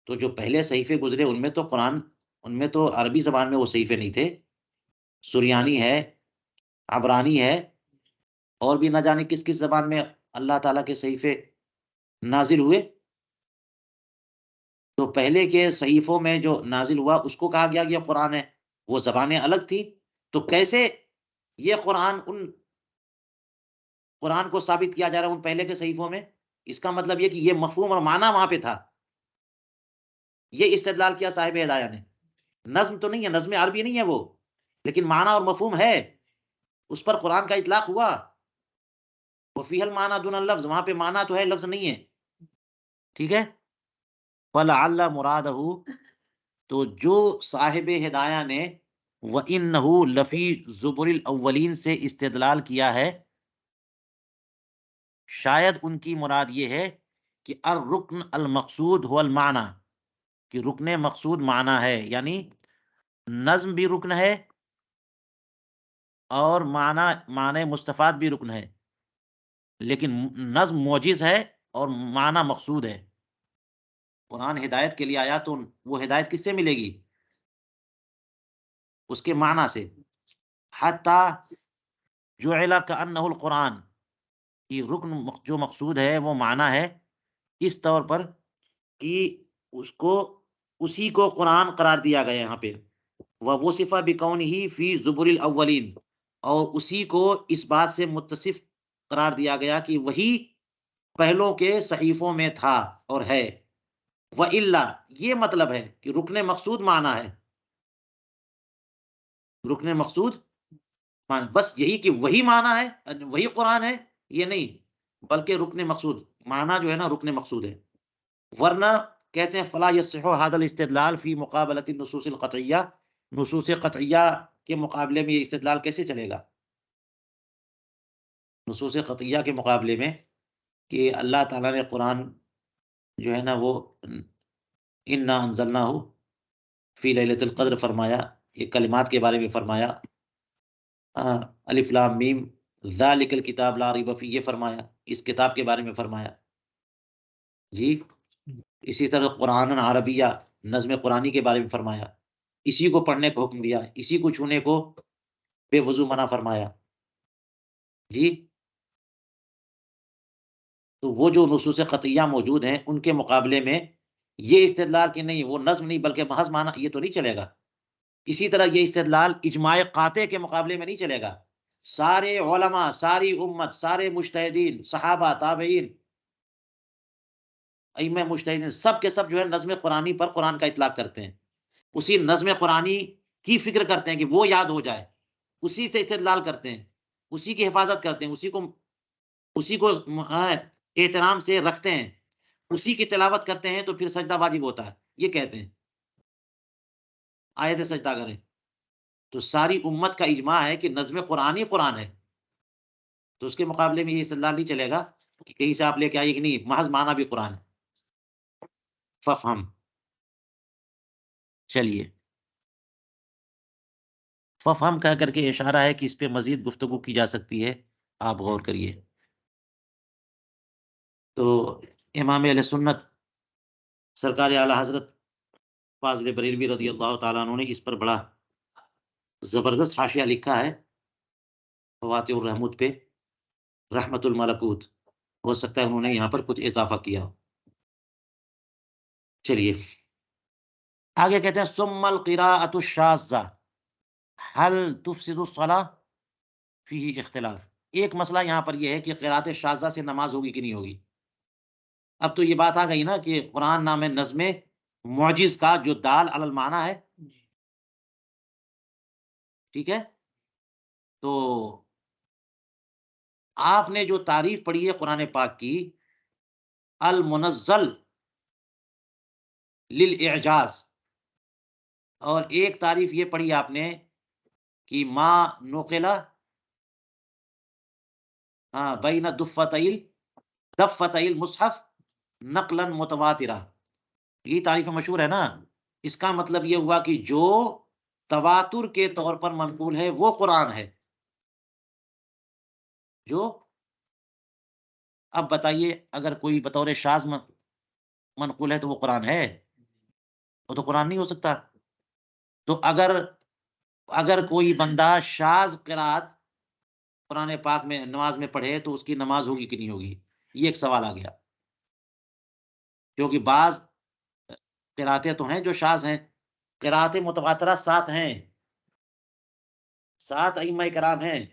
Speaker 1: تو جو پہلے صحیفے گزرے ان میں تو قرآن، ان میں تو عربی زبان میں وہ صحیفے نہیں تھے، سریانی ہے، عبرانی ہے، اور بھی نہ جانے کس کس زبان میں اللہ تعالیٰ کے صحیفے نازل ہوئے، تو پہلے کے صحیفوں میں جو نازل ہوا اس کو کہا گیا کہ یہ قرآن ہے، وہ زبانیں الگ تھی، تو کیسے یہ قرآن ان قرآن کو ثابت کیا جا رہا ہے ان پہلے کے صحیفوں میں؟ اس کا مطلب یہ کہ یہ مفہوم اور معنی وہاں پہ تھا، یہ استدلال کیا صاحب ہدایہ نے، نظم تو نہیں ہے، نظم عربی نہیں ہے وہ، لیکن معنی اور مفہوم ہے، اس پر قرآن کا اطلاق ہوا، وفیہ المعنی دون اللفظ، وہاں پہ معنی تو ہے لفظ نہیں ہے، ٹھیک ہے؟ فلعل مرادہ، تو جو صاحب ہدایہ نے وَإِنَّهُ لَفِي زُبُرِ الْأَوَّلِينَ سے استدلال کیا ہے، شاید ان کی مراد یہ ہے کہ الرکن المقصود هو المعنی، کہ رکن مقصود معنی ہے، یعنی نظم بھی رکن ہے اور معنی مستفاد بھی رکن ہے، لیکن نظم موجز ہے اور معنی مقصود ہے۔ قرآن ہدایت کے لیے آیا تو وہ ہدایت کس سے ملے گی؟ اس کے معنی سے، حتی جعل کأنہ القرآن، کہ رکن جو مقصود ہے وہ معنی ہے، اس طور پر کہ اس کو اسی کو قرآن قرار دیا گیا یہاں پہ، وَوُصِفَ بِكَوْنِهِ فِي زُبُرِ الْأَوَّلِينَ، اور اسی کو اس بات سے متصف قرار دیا گیا کہ وہی پہلوں کے صحیفوں میں تھا اور ہے، وَإِلَّا، یہ مطلب ہے کہ رکن مقصود معنی ہے، رکن مقصود معنی، بس یہی کہ وہی معنی ہے، وہی قرآن ہے، یہ نہیں، بلکہ رکن مقصود معنی جو ہے نا رکن مقصود ہے، ورنہ کہتے ہیں فلا یصح هذا الاستدلال فی مقابلۃ النصوص القطعیہ، نصوص قطعیہ کے مقابلے میں یہ استدلال کیسے چلے گا؟ نصوص قطعیہ کے مقابلے میں کہ اللہ تعالیٰ نے قرآن جو ہے نا وہ انا انزلناہ فی لیلۃ القدر فرمایا، یہ کلمات کے بارے میں فرمایا، الف لام میم ذالک الکتاب لا ریب فیہ، یہ فرمایا، اس کتاب کے بارے میں فرمایا جی، اسی طرح قرآن عربیہ نظم قرآنی کے بارے میں فرمایا، اسی کو پڑھنے کو حکم دیا، اسی کو چھونے کو بے وضو منع فرمایا جی۔ تو وہ جو نصوص قطعیہ موجود ہیں ان کے مقابلے میں یہ استدلال کہ نہیں وہ نظم نہیں بلکہ محض معنی، یہ تو نہیں چلے گا۔ اسی طرح یہ استدلال اجماع قاطع کے مقابلے میں نہیں چلے گا۔ سارے علماء، ساری امت، سارے مجتہدین، صحابہ، تابعین، ائمہ مجتہدین، سب کے سب جو ہے نظم قرآنی پر قرآن کا اطلاق کرتے ہیں، اسی نظم قرآنی کی فکر کرتے ہیں کہ وہ یاد ہو جائے، اسی سے استدلال کرتے ہیں، اسی کی حفاظت کرتے ہیں، اسی کو احترام سے رکھتے ہیں، اسی کی تلاوت کرتے ہیں تو پھر سجدہ واجب ہوتا ہے، یہ کہتے ہیں آیت سجدہ کریں۔ تو ساری امت کا اجماع ہے کہ نظم قرآنی قرآن ہے، تو اس کے مقابلے میں یہ استدلال نہیں چلے گا کہ کہیں سے آپ لے کے آئیے کہ نہیں محض معنی بھی قرآن ہے۔ ففہم، چلیے، ففہم کہہ کر کے اشارہ ہے کہ اس پہ مزید گفتگو کی جا سکتی ہے، آپ غور کریے۔ تو امام اہل سنت سرکار اعلی حضرت فاضل بریلوی رضی اللہ تعالیٰ عنہ نے اس پر بڑا زبردست حاشیہ لکھا ہے فواتح الرحمت پہ، رحمت الملکوت، ہو سکتا ہے انہوں نے یہاں پر کچھ اضافہ کیا ہو۔ چلیے آگے کہتے ہیں ثم القراءۃ الشاذہ هل تفسد الصلاۃ فیہ اختلاف۔ ایک مسئلہ یہاں پر یہ ہے کہ قراءت شاذہ سے نماز ہوگی کہ نہیں ہوگی۔ اب تو یہ بات آ گئی نا کہ قرآن نام نظم معجز کا جو دال علی المعنی ہے، ٹھیک ہے، تو آپ نے جو تعریف پڑھی ہے قرآن پاک کی المنزل للاعجاز، اور ایک تعریف یہ پڑھی آپ نے کہ ما نقلا بین دفتئی المصحف نقلا متواترہ، یہ تعریف مشہور ہے نا۔ اس کا مطلب یہ ہوا کہ جو تواتر کے طور پر منقول ہے وہ قرآن ہے۔ جو اب بتائیے اگر کوئی بطور شاذ منقول ہے تو وہ قرآن ہے؟ وہ تو قرآن نہیں ہو سکتا۔ تو اگر کوئی بندہ شاذ قرات قرآن پاک میں نماز میں پڑھے تو اس کی نماز ہوگی کہ نہیں ہوگی، یہ ایک سوال آ گیا، کیونکہ بعض قراتیں تو ہیں جو شاذ ہیں۔ قرات متواترہ 7 ہیں، 7 ائمہ کرام ہیں،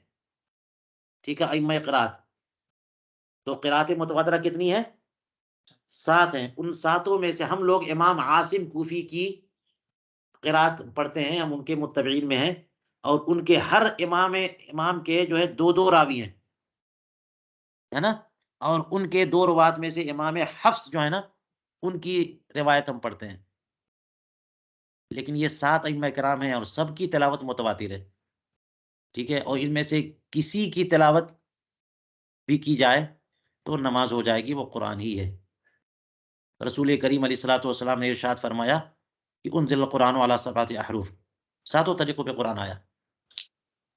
Speaker 1: ٹھیک ہے، ائمہ قرات۔ تو قرات متواترہ کتنی ہے؟ 7 ہیں۔ ان 7 میں سے ہم لوگ امام عاصم کوفی کی قرات پڑھتے ہیں، ہم ان کے متبعین میں ہیں، اور ان کے ہر امام کے جو ہے 2 راوی ہیں، ہے نا، اور ان کے 2 روات میں سے امام حفص جو ہے نا ان کی روایت ہم پڑھتے ہیں۔ لیکن یہ 7 ائمہ کرام ہیں اور سب کی تلاوت متواتر ہے، ٹھیک ہے، اور ان میں سے کسی کی تلاوت بھی کی جائے تو نماز ہو جائے گی، وہ قرآن ہی ہے۔ رسول کریم علیہ الصلوۃ والسلام نے ارشاد فرمایا کہ انزل القرآن علی 7 احرف، 7 طریقوں پہ قرآن آیا۔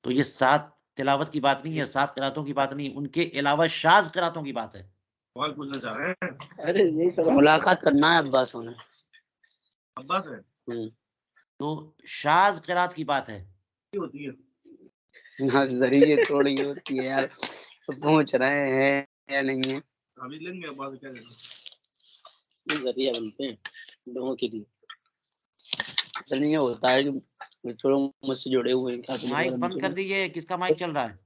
Speaker 1: تو یہ 7 تلاوت کی بات نہیں ہے، 7 قراتوں کی بات نہیں، ان کے علاوہ شاذ قراتوں کی بات ہے۔
Speaker 2: پوچھنا چاہ رہے ہیں، ارے یہی سب ملاقات کرنا ہے عباس ہونا، عباس ہے،
Speaker 1: تو شاذ قرات کی بات ہے۔
Speaker 2: ہوتی ہے ذریعے تھوڑی ہوتی ہے یار، پہنچ رہے ہیں یا نہیں ہے، ابھی لیں گے عباس کیا لینا، ذریعہ بنتے ہیں لوگوں کے لیے۔ اصل یہ ہوتا ہے کہ تھوڑا مجھ سے جڑے ہوئے ہیں۔
Speaker 1: مائک بند کر دیجئے، کس کا مائک چل رہا ہے؟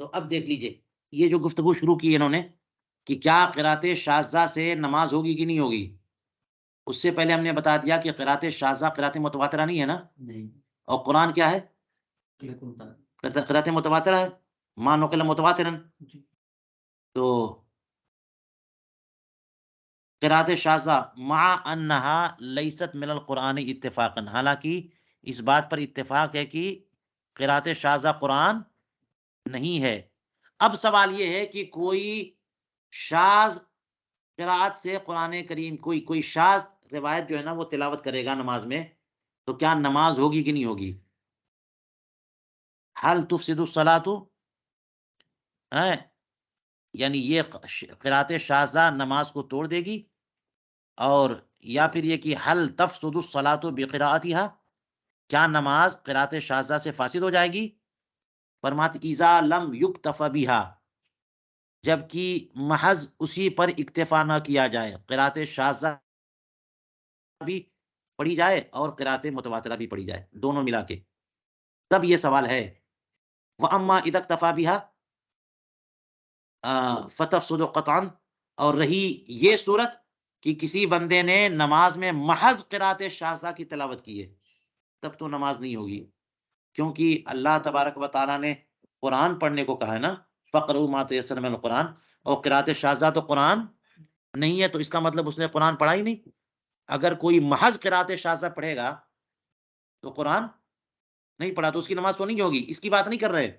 Speaker 1: تو اب دیکھ لیجئے یہ جو گفتگو شروع کی انہوں نے کہ کیا قرات شاذہ سے نماز ہوگی کہ نہیں ہوگی، اس سے پہلے ہم نے بتا دیا کہ قرات شاذہ قرات متواترہ نہیں ہے نا، اور قرآن کیا ہے؟ قرات متواترہ ہے، ما نقل متواترا۔ تو قرات شاذہ مع انہا لیست من القرآن اتفاقا، حالانکہ اس بات پر اتفاق ہے کہ قرات شاذہ قرآن نہیں ہے۔ اب سوال یہ ہے کہ کوئی شاذ قرات سے قرآن کریم، کوئی شاذ روایت جو ہے نا وہ تلاوت کرے گا نماز میں، تو کیا نماز ہوگی کہ نہیں ہوگی؟ حل تفسد الصلاۃ، یعنی یہ قرات شاذہ نماز کو توڑ دے گی، اور یا پھر یہ کہ حل تفسد الصلاۃ بقراءتها، کیا نماز قرات شاذہ سے فاسد ہو جائے گی؟ فرماتے اذا لم یکتف بها، جبکہ محض اسی پر اکتفا نہ کیا جائے، قرات شاذہ بھی پڑھی جائے اور قرات متواترہ بھی پڑھی جائے، دونوں ملا کے، تب یہ سوال ہے وَأَمَّا إِذَا اكْتَفَى بِهَا فَتَفْسُدُ قَطْعًا، اور رہی یہ صورت کہ کسی بندے نے نماز میں محض قرات شاذہ کی تلاوت کی ہے، تب تو نماز نہیں ہوگی، کیونکہ اللہ تبارک و تعالیٰ نے قرآن پڑھنے کو کہا ہے نا، فَقْرَؤْا مَا تَيَسَّرَ مِنَ الْقُرْآنِ، اور قرات شاذہ تو قرآن نہیں ہے، تو اس کا مطلب اس نے قرآن پڑھا ہی نہیں۔ اگر کوئی محض قرات شاذہ پڑھے گا تو قرآن نہیں پڑھا، تو اس کی نماز تو نہیں ہوگی، اس کی بات نہیں کر رہے،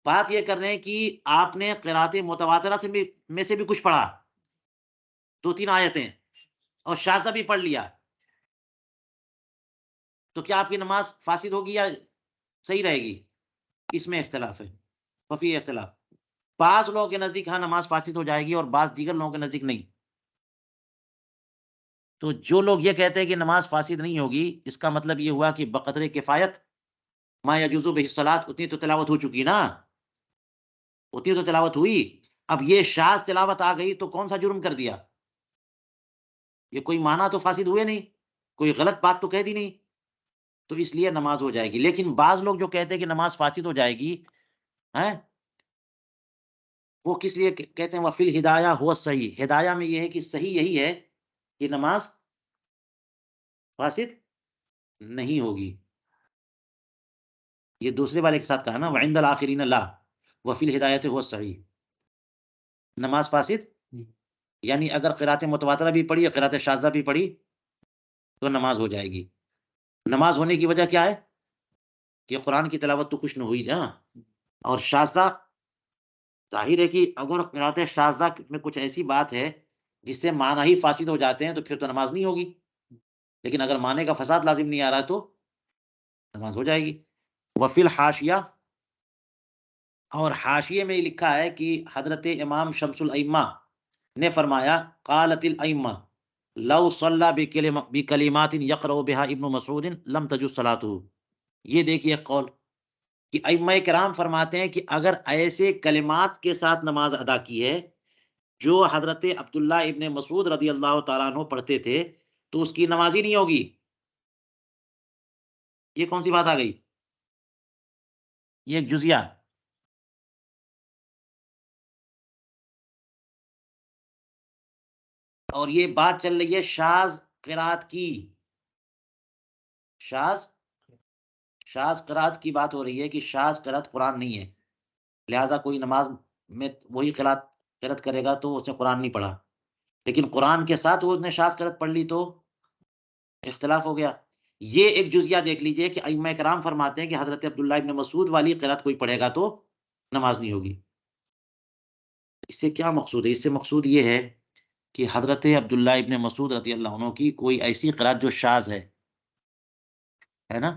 Speaker 1: بات یہ کر رہے ہیں کہ آپ نے قرات متواترہ میں سے بھی کچھ پڑھا، 2-3 آیتیں، اور شاذہ بھی پڑھ لیا، تو کیا آپ کی نماز فاسد ہوگی یا صحیح رہے گی؟ اس میں اختلاف ہے، وفی اختلاف، بعض لوگوں کے نزدیک ہاں نماز فاسد ہو جائے گی اور بعض دیگر لوگوں کے نزدیک نہیں۔ تو جو لوگ یہ کہتے ہیں کہ نماز فاسد نہیں ہوگی، اس کا مطلب یہ ہوا کہ بقدر کفایت ما یجوز بہ الصلاۃ، اتنی تو تلاوت ہو چکی نا، اتنی تو تلاوت ہوئی، اب یہ شاذ تلاوت آ گئی تو کون سا جرم کر دیا؟ یہ کوئی معنی تو فاسد ہوئے نہیں، کوئی غلط بات تو کہہ دی نہیں، تو اس لیے نماز ہو جائے گی۔ لیکن بعض لوگ جو کہتے ہیں کہ نماز فاسد ہو جائے گی، ہیں وہ کس لیے کہتے ہیں وفی الہدایہ ہوا صحیح، ہدایہ میں یہ ہے کہ صحیح یہی ہے کہ نماز فاسد نہیں ہوگی، یہ دوسرے والے کے ساتھ کہا نا وعند الآخرین لا، وفی الہدایۃ ہوا صحیح، نماز فاسد یعنی اگر قرات متواترہ بھی پڑھی یا قرات شاذہ بھی پڑھی تو نماز ہو جائے گی۔ نماز ہونے کی وجہ کیا ہے؟ کہ قرآن کی تلاوت تو کچھ نہ ہوئی نا، اور شاذہ ظاہر ہے کہ اگر قرات شاذہ میں کچھ ایسی بات ہے جس سے معنی ہی فاسد ہو جاتے ہیں تو پھر تو نماز نہیں ہوگی، لیکن اگر معنی کا فساد لازم نہیں آ رہا تو نماز ہو جائے گی۔ وفی الحاشیہ، اور حاشیے میں لکھا ہے کہ حضرت امام شمس الائمہ نے فرمایا قالت الائمہ لو صلی بکلمات یقرأ بها ابن مسعود لم تجز صلاته، یہ دیکھیے قول کہ ائمہ کرام فرماتے ہیں کہ اگر ایسے کلمات کے ساتھ نماز ادا کی ہے جو حضرت عبداللہ ابن مسعود رضی اللہ تعالیٰ عنہ پڑھتے تھے تو اس کی نماز ہی نہیں ہوگی۔ یہ کون سی بات آ گئی؟ یہ ایک جزیہ، اور یہ بات چل رہی ہے شاذ قرات کی، شاذ قرات کی بات ہو رہی ہے کہ شاذ قرات قرآن نہیں ہے، لہٰذا کوئی نماز میں وہی قرات کرے گا تو اس نے قرآن نہیں پڑھا، لیکن قرآن کے ساتھ وہ اس نے شاذ قرات پڑھ لی تو اختلاف ہو گیا۔ یہ ایک جزیہ دیکھ لیجئے کہ ائمہ کرام فرماتے ہیں کہ حضرت عبداللہ ابن مسعود والی قرات کوئی پڑھے گا تو نماز نہیں ہوگی۔ اس سے کیا مقصود ہے؟ اس سے مقصود یہ ہے کہ حضرت عبداللہ ابن مسعود رضی اللہ عنہ کی کوئی ایسی قرات جو شاذ ہے نا،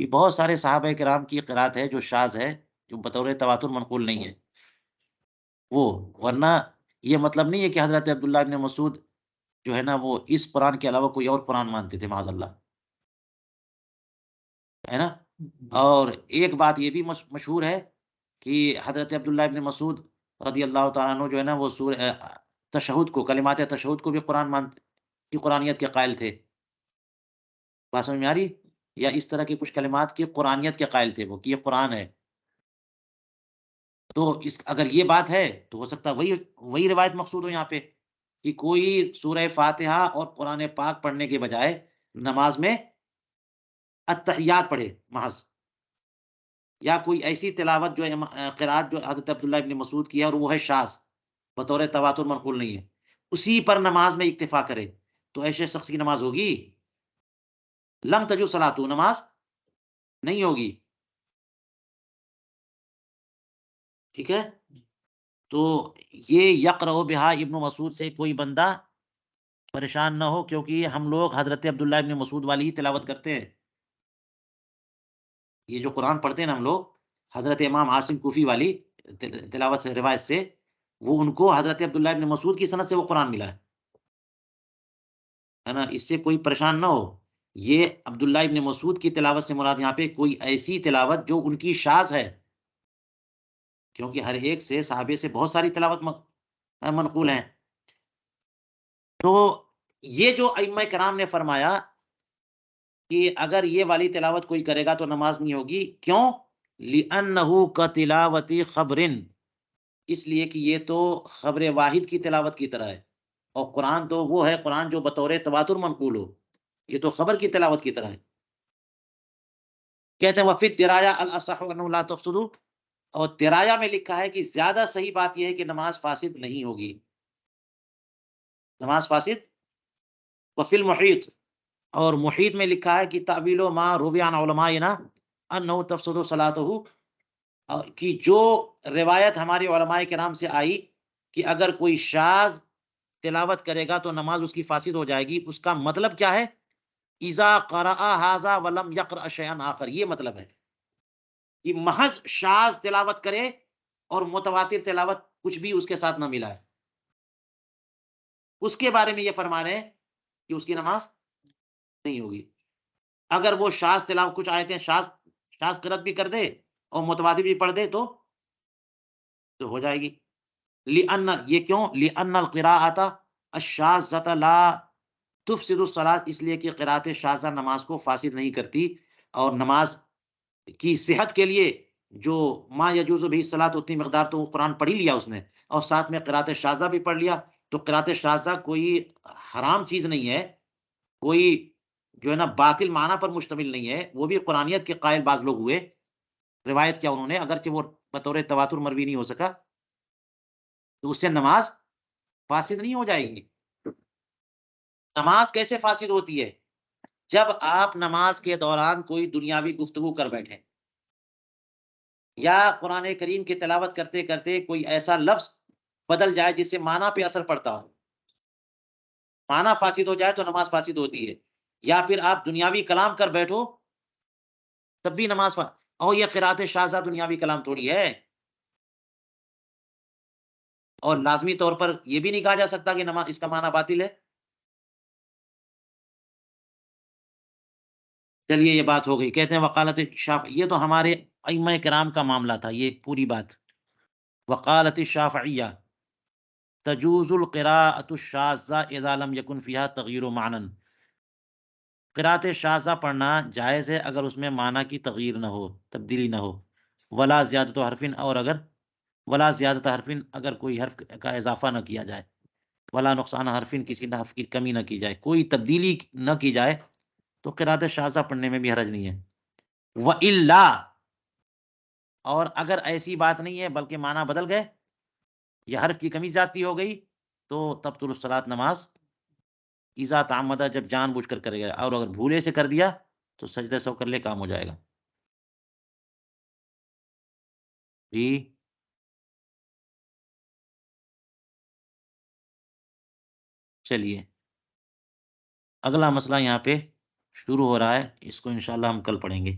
Speaker 1: کہ بہت سارے صحابہ کرام کی قرات ہے جو شاذ ہے، جو بطور تواتر منقول نہیں ہے وہ، ورنہ یہ مطلب نہیں ہے کہ حضرت عبداللہ ابن مسعود جو ہے نا وہ اس قرآن کے علاوہ کوئی اور قرآن مانتے تھے معاذ اللہ، ہے نا۔ اور ایک بات یہ بھی مشہور ہے کہ حضرت عبداللہ ابن مسعود رضی اللہ تعالیٰ عنہ جو ہے نا وہ سورہ تشہد کو، کلمات تشہد کو بھی قرآن کی قرآنیت کے قائل تھے، بات سمجھ میں آ رہی؟ یا اس طرح کے کچھ کلمات کی قرآنیت کے قائل تھے وہ کہ یہ قرآن ہے، تو اگر یہ بات ہے تو ہو سکتا ہے وہی روایت مقصود ہو یہاں پہ کہ کوئی سورہ فاتحہ اور قرآن پاک پڑھنے کے بجائے نماز میں التحیات پڑھے محض، یا کوئی ایسی تلاوت جو قرات جو حضرت عبداللہ ابن مسعود کی ہے اور وہ ہے شاذ، بطور تواتر منقول نہیں ہے، اسی پر نماز میں اکتفا کرے، تو ایسے شخص کی نماز ہوگی؟ لم تجو صلاتو، نماز نہیں ہوگی، ٹھیک ہے۔ تو یہ یقرأ بہا ابن مسعود سے کوئی بندہ پریشان نہ ہو، کیونکہ ہم لوگ حضرت عبداللہ ابن مسعود والی ہی تلاوت کرتے ہیں. یہ جو قرآن پڑھتے ہیں نا ہم لوگ حضرت امام عاصم کوفی والی تلاوت سے، روایت سے، وہ ان کو حضرت عبداللہ ابن مسعود کی سند سے وہ قرآن ملا ہے نا. اس سے کوئی پریشان نہ ہو. یہ عبداللہ ابن مسعود کی تلاوت سے مراد یہاں پہ کوئی ایسی تلاوت جو ان کی شاذ ہے، کیونکہ ہر ایک سے صحابے سے بہت ساری تلاوت منقول ہیں. تو یہ جو ائمہ کرام نے فرمایا کہ اگر یہ والی تلاوت کوئی کرے گا تو نماز نہیں ہوگی. کیوں؟ لِأَنَّهُ كَتِلَاوَةِ خَبْرٍ، اس لیے کہ یہ تو خبر واحد کی تلاوت کی طرح ہے، اور قرآن تو وہ ہے، قرآن جو بطور تواتر منقول ہو، یہ تو خبر کی تلاوت کی طرح ہے. کہتے ہیں وَفِي الدِّرَايَةِ الْأَصَحُّ أَنَّهُ لَا تَفْسُدُ، اور درایا میں لکھا ہے کہ زیادہ صحیح بات یہ ہے کہ نماز فاسد نہیں ہوگی، نماز فاسد. وفی المحیط، اور محیط میں لکھا ہے کہ تعویل ما روی عن علمائنا انہ تفسد صلاتہ، کہ جو روایت ہماری علماء کرام سے آئی کہ اگر کوئی شاذ تلاوت کرے گا تو نماز اس کی فاسد ہو جائے گی، اس کا مطلب کیا ہے؟ اذا قرأ ھذا ولم یقرأ شیئا آخر، یہ مطلب ہے کہ محض شاذ تلاوت کرے اور متواتر تلاوت کچھ بھی اس کے ساتھ نہ ملا ہے، اس کے بارے میں یہ فرما رہے ہیں کہ اس کی نماز نہیں ہوگی. اگر وہ شاذ تلاوت کچھ آیتیں شاذ قرأت بھی کر دے اور متواتر بھی پڑھ دے تو ہو جائے گی. لأن، یہ کیوں؟ لأن القراءۃ الشاذۃ لا تفسد الصلاۃ، اس لیے کہ قراءت شاذہ نماز کو فاسد نہیں کرتی، اور نماز کی صحت کے لیے جو ما یجوز بہ الصلاۃ، اتنی مقدار تو وہ قرآن پڑھ ہی لیا اس نے، اور ساتھ میں قراءت شاذہ بھی پڑھ لیا، تو قراءت شاذہ کوئی حرام چیز نہیں ہے، کوئی جو ہے نا باطل معنی پر مشتمل نہیں ہے، وہ بھی قرآنیت کے قائل بعض لوگ ہوئے. روایت کیا انہوں نے، اگرچہ وہ بطور تواتر مروی نہیں ہو سکا، تو اس سے نماز فاسد نہیں ہو جائے گی. نماز کیسے فاسد ہوتی ہے؟ جب آپ نماز کے دوران کوئی دنیاوی گفتگو کر بیٹھیں، یا قرآن کریم کی تلاوت کرتے کرتے کوئی ایسا لفظ بدل جائے جس سے معنی پہ اثر پڑتا ہو، معنی فاسد ہو جائے تو نماز فاسد ہوتی ہے. یا پھر آپ دنیاوی کلام کر بیٹھو تب بھی نماز اور یہ قرات شاذہ دنیاوی کلام تھوڑی ہے. اور لازمی طور پر یہ بھی نہیں کہا جا سکتا کہ نماز اس کا معنی باطل ہے. چلیے یہ بات ہو گئی. کہتے ہیں وقالت الشافعی، یہ تو ہمارے ائمہ کرام کا معاملہ تھا، یہ پوری بات. وقالت الشافعیہ تجوز القراءۃ الشاذہ اذا لم یکن فیہا تغییر معنی، قراءت شاذہ پڑھنا جائز ہے اگر اس میں معنی کی تغییر نہ ہو، تبدیلی نہ ہو. ولا زیادت حرفن، اور اگر ولا زیادت حرفن، اگر کوئی حرف کا اضافہ نہ کیا جائے. ولا نقصان حرفن، کسی حرف کی کمی نہ کی جائے، کوئی تبدیلی نہ کی جائے، تو قراءت شاذہ پڑھنے میں بھی حرج نہیں ہے. وَإِلَّا، اور اگر ایسی بات نہیں ہے بلکہ معنی بدل گئے یا حرف کی کمی زیادتی ہو گئی، تو تبطل الصلاۃ، نماز اذا تعمدہ، جب جان بوجھ کر کرے گا، اور اگر بھولے سے کر دیا تو سجدہ سو کر لے، کام ہو جائے گا. جی چلیے اگلا مسئلہ یہاں پہ شروع ہو رہا ہے، اس کو انشاءاللہ ہم کل پڑھیں گے.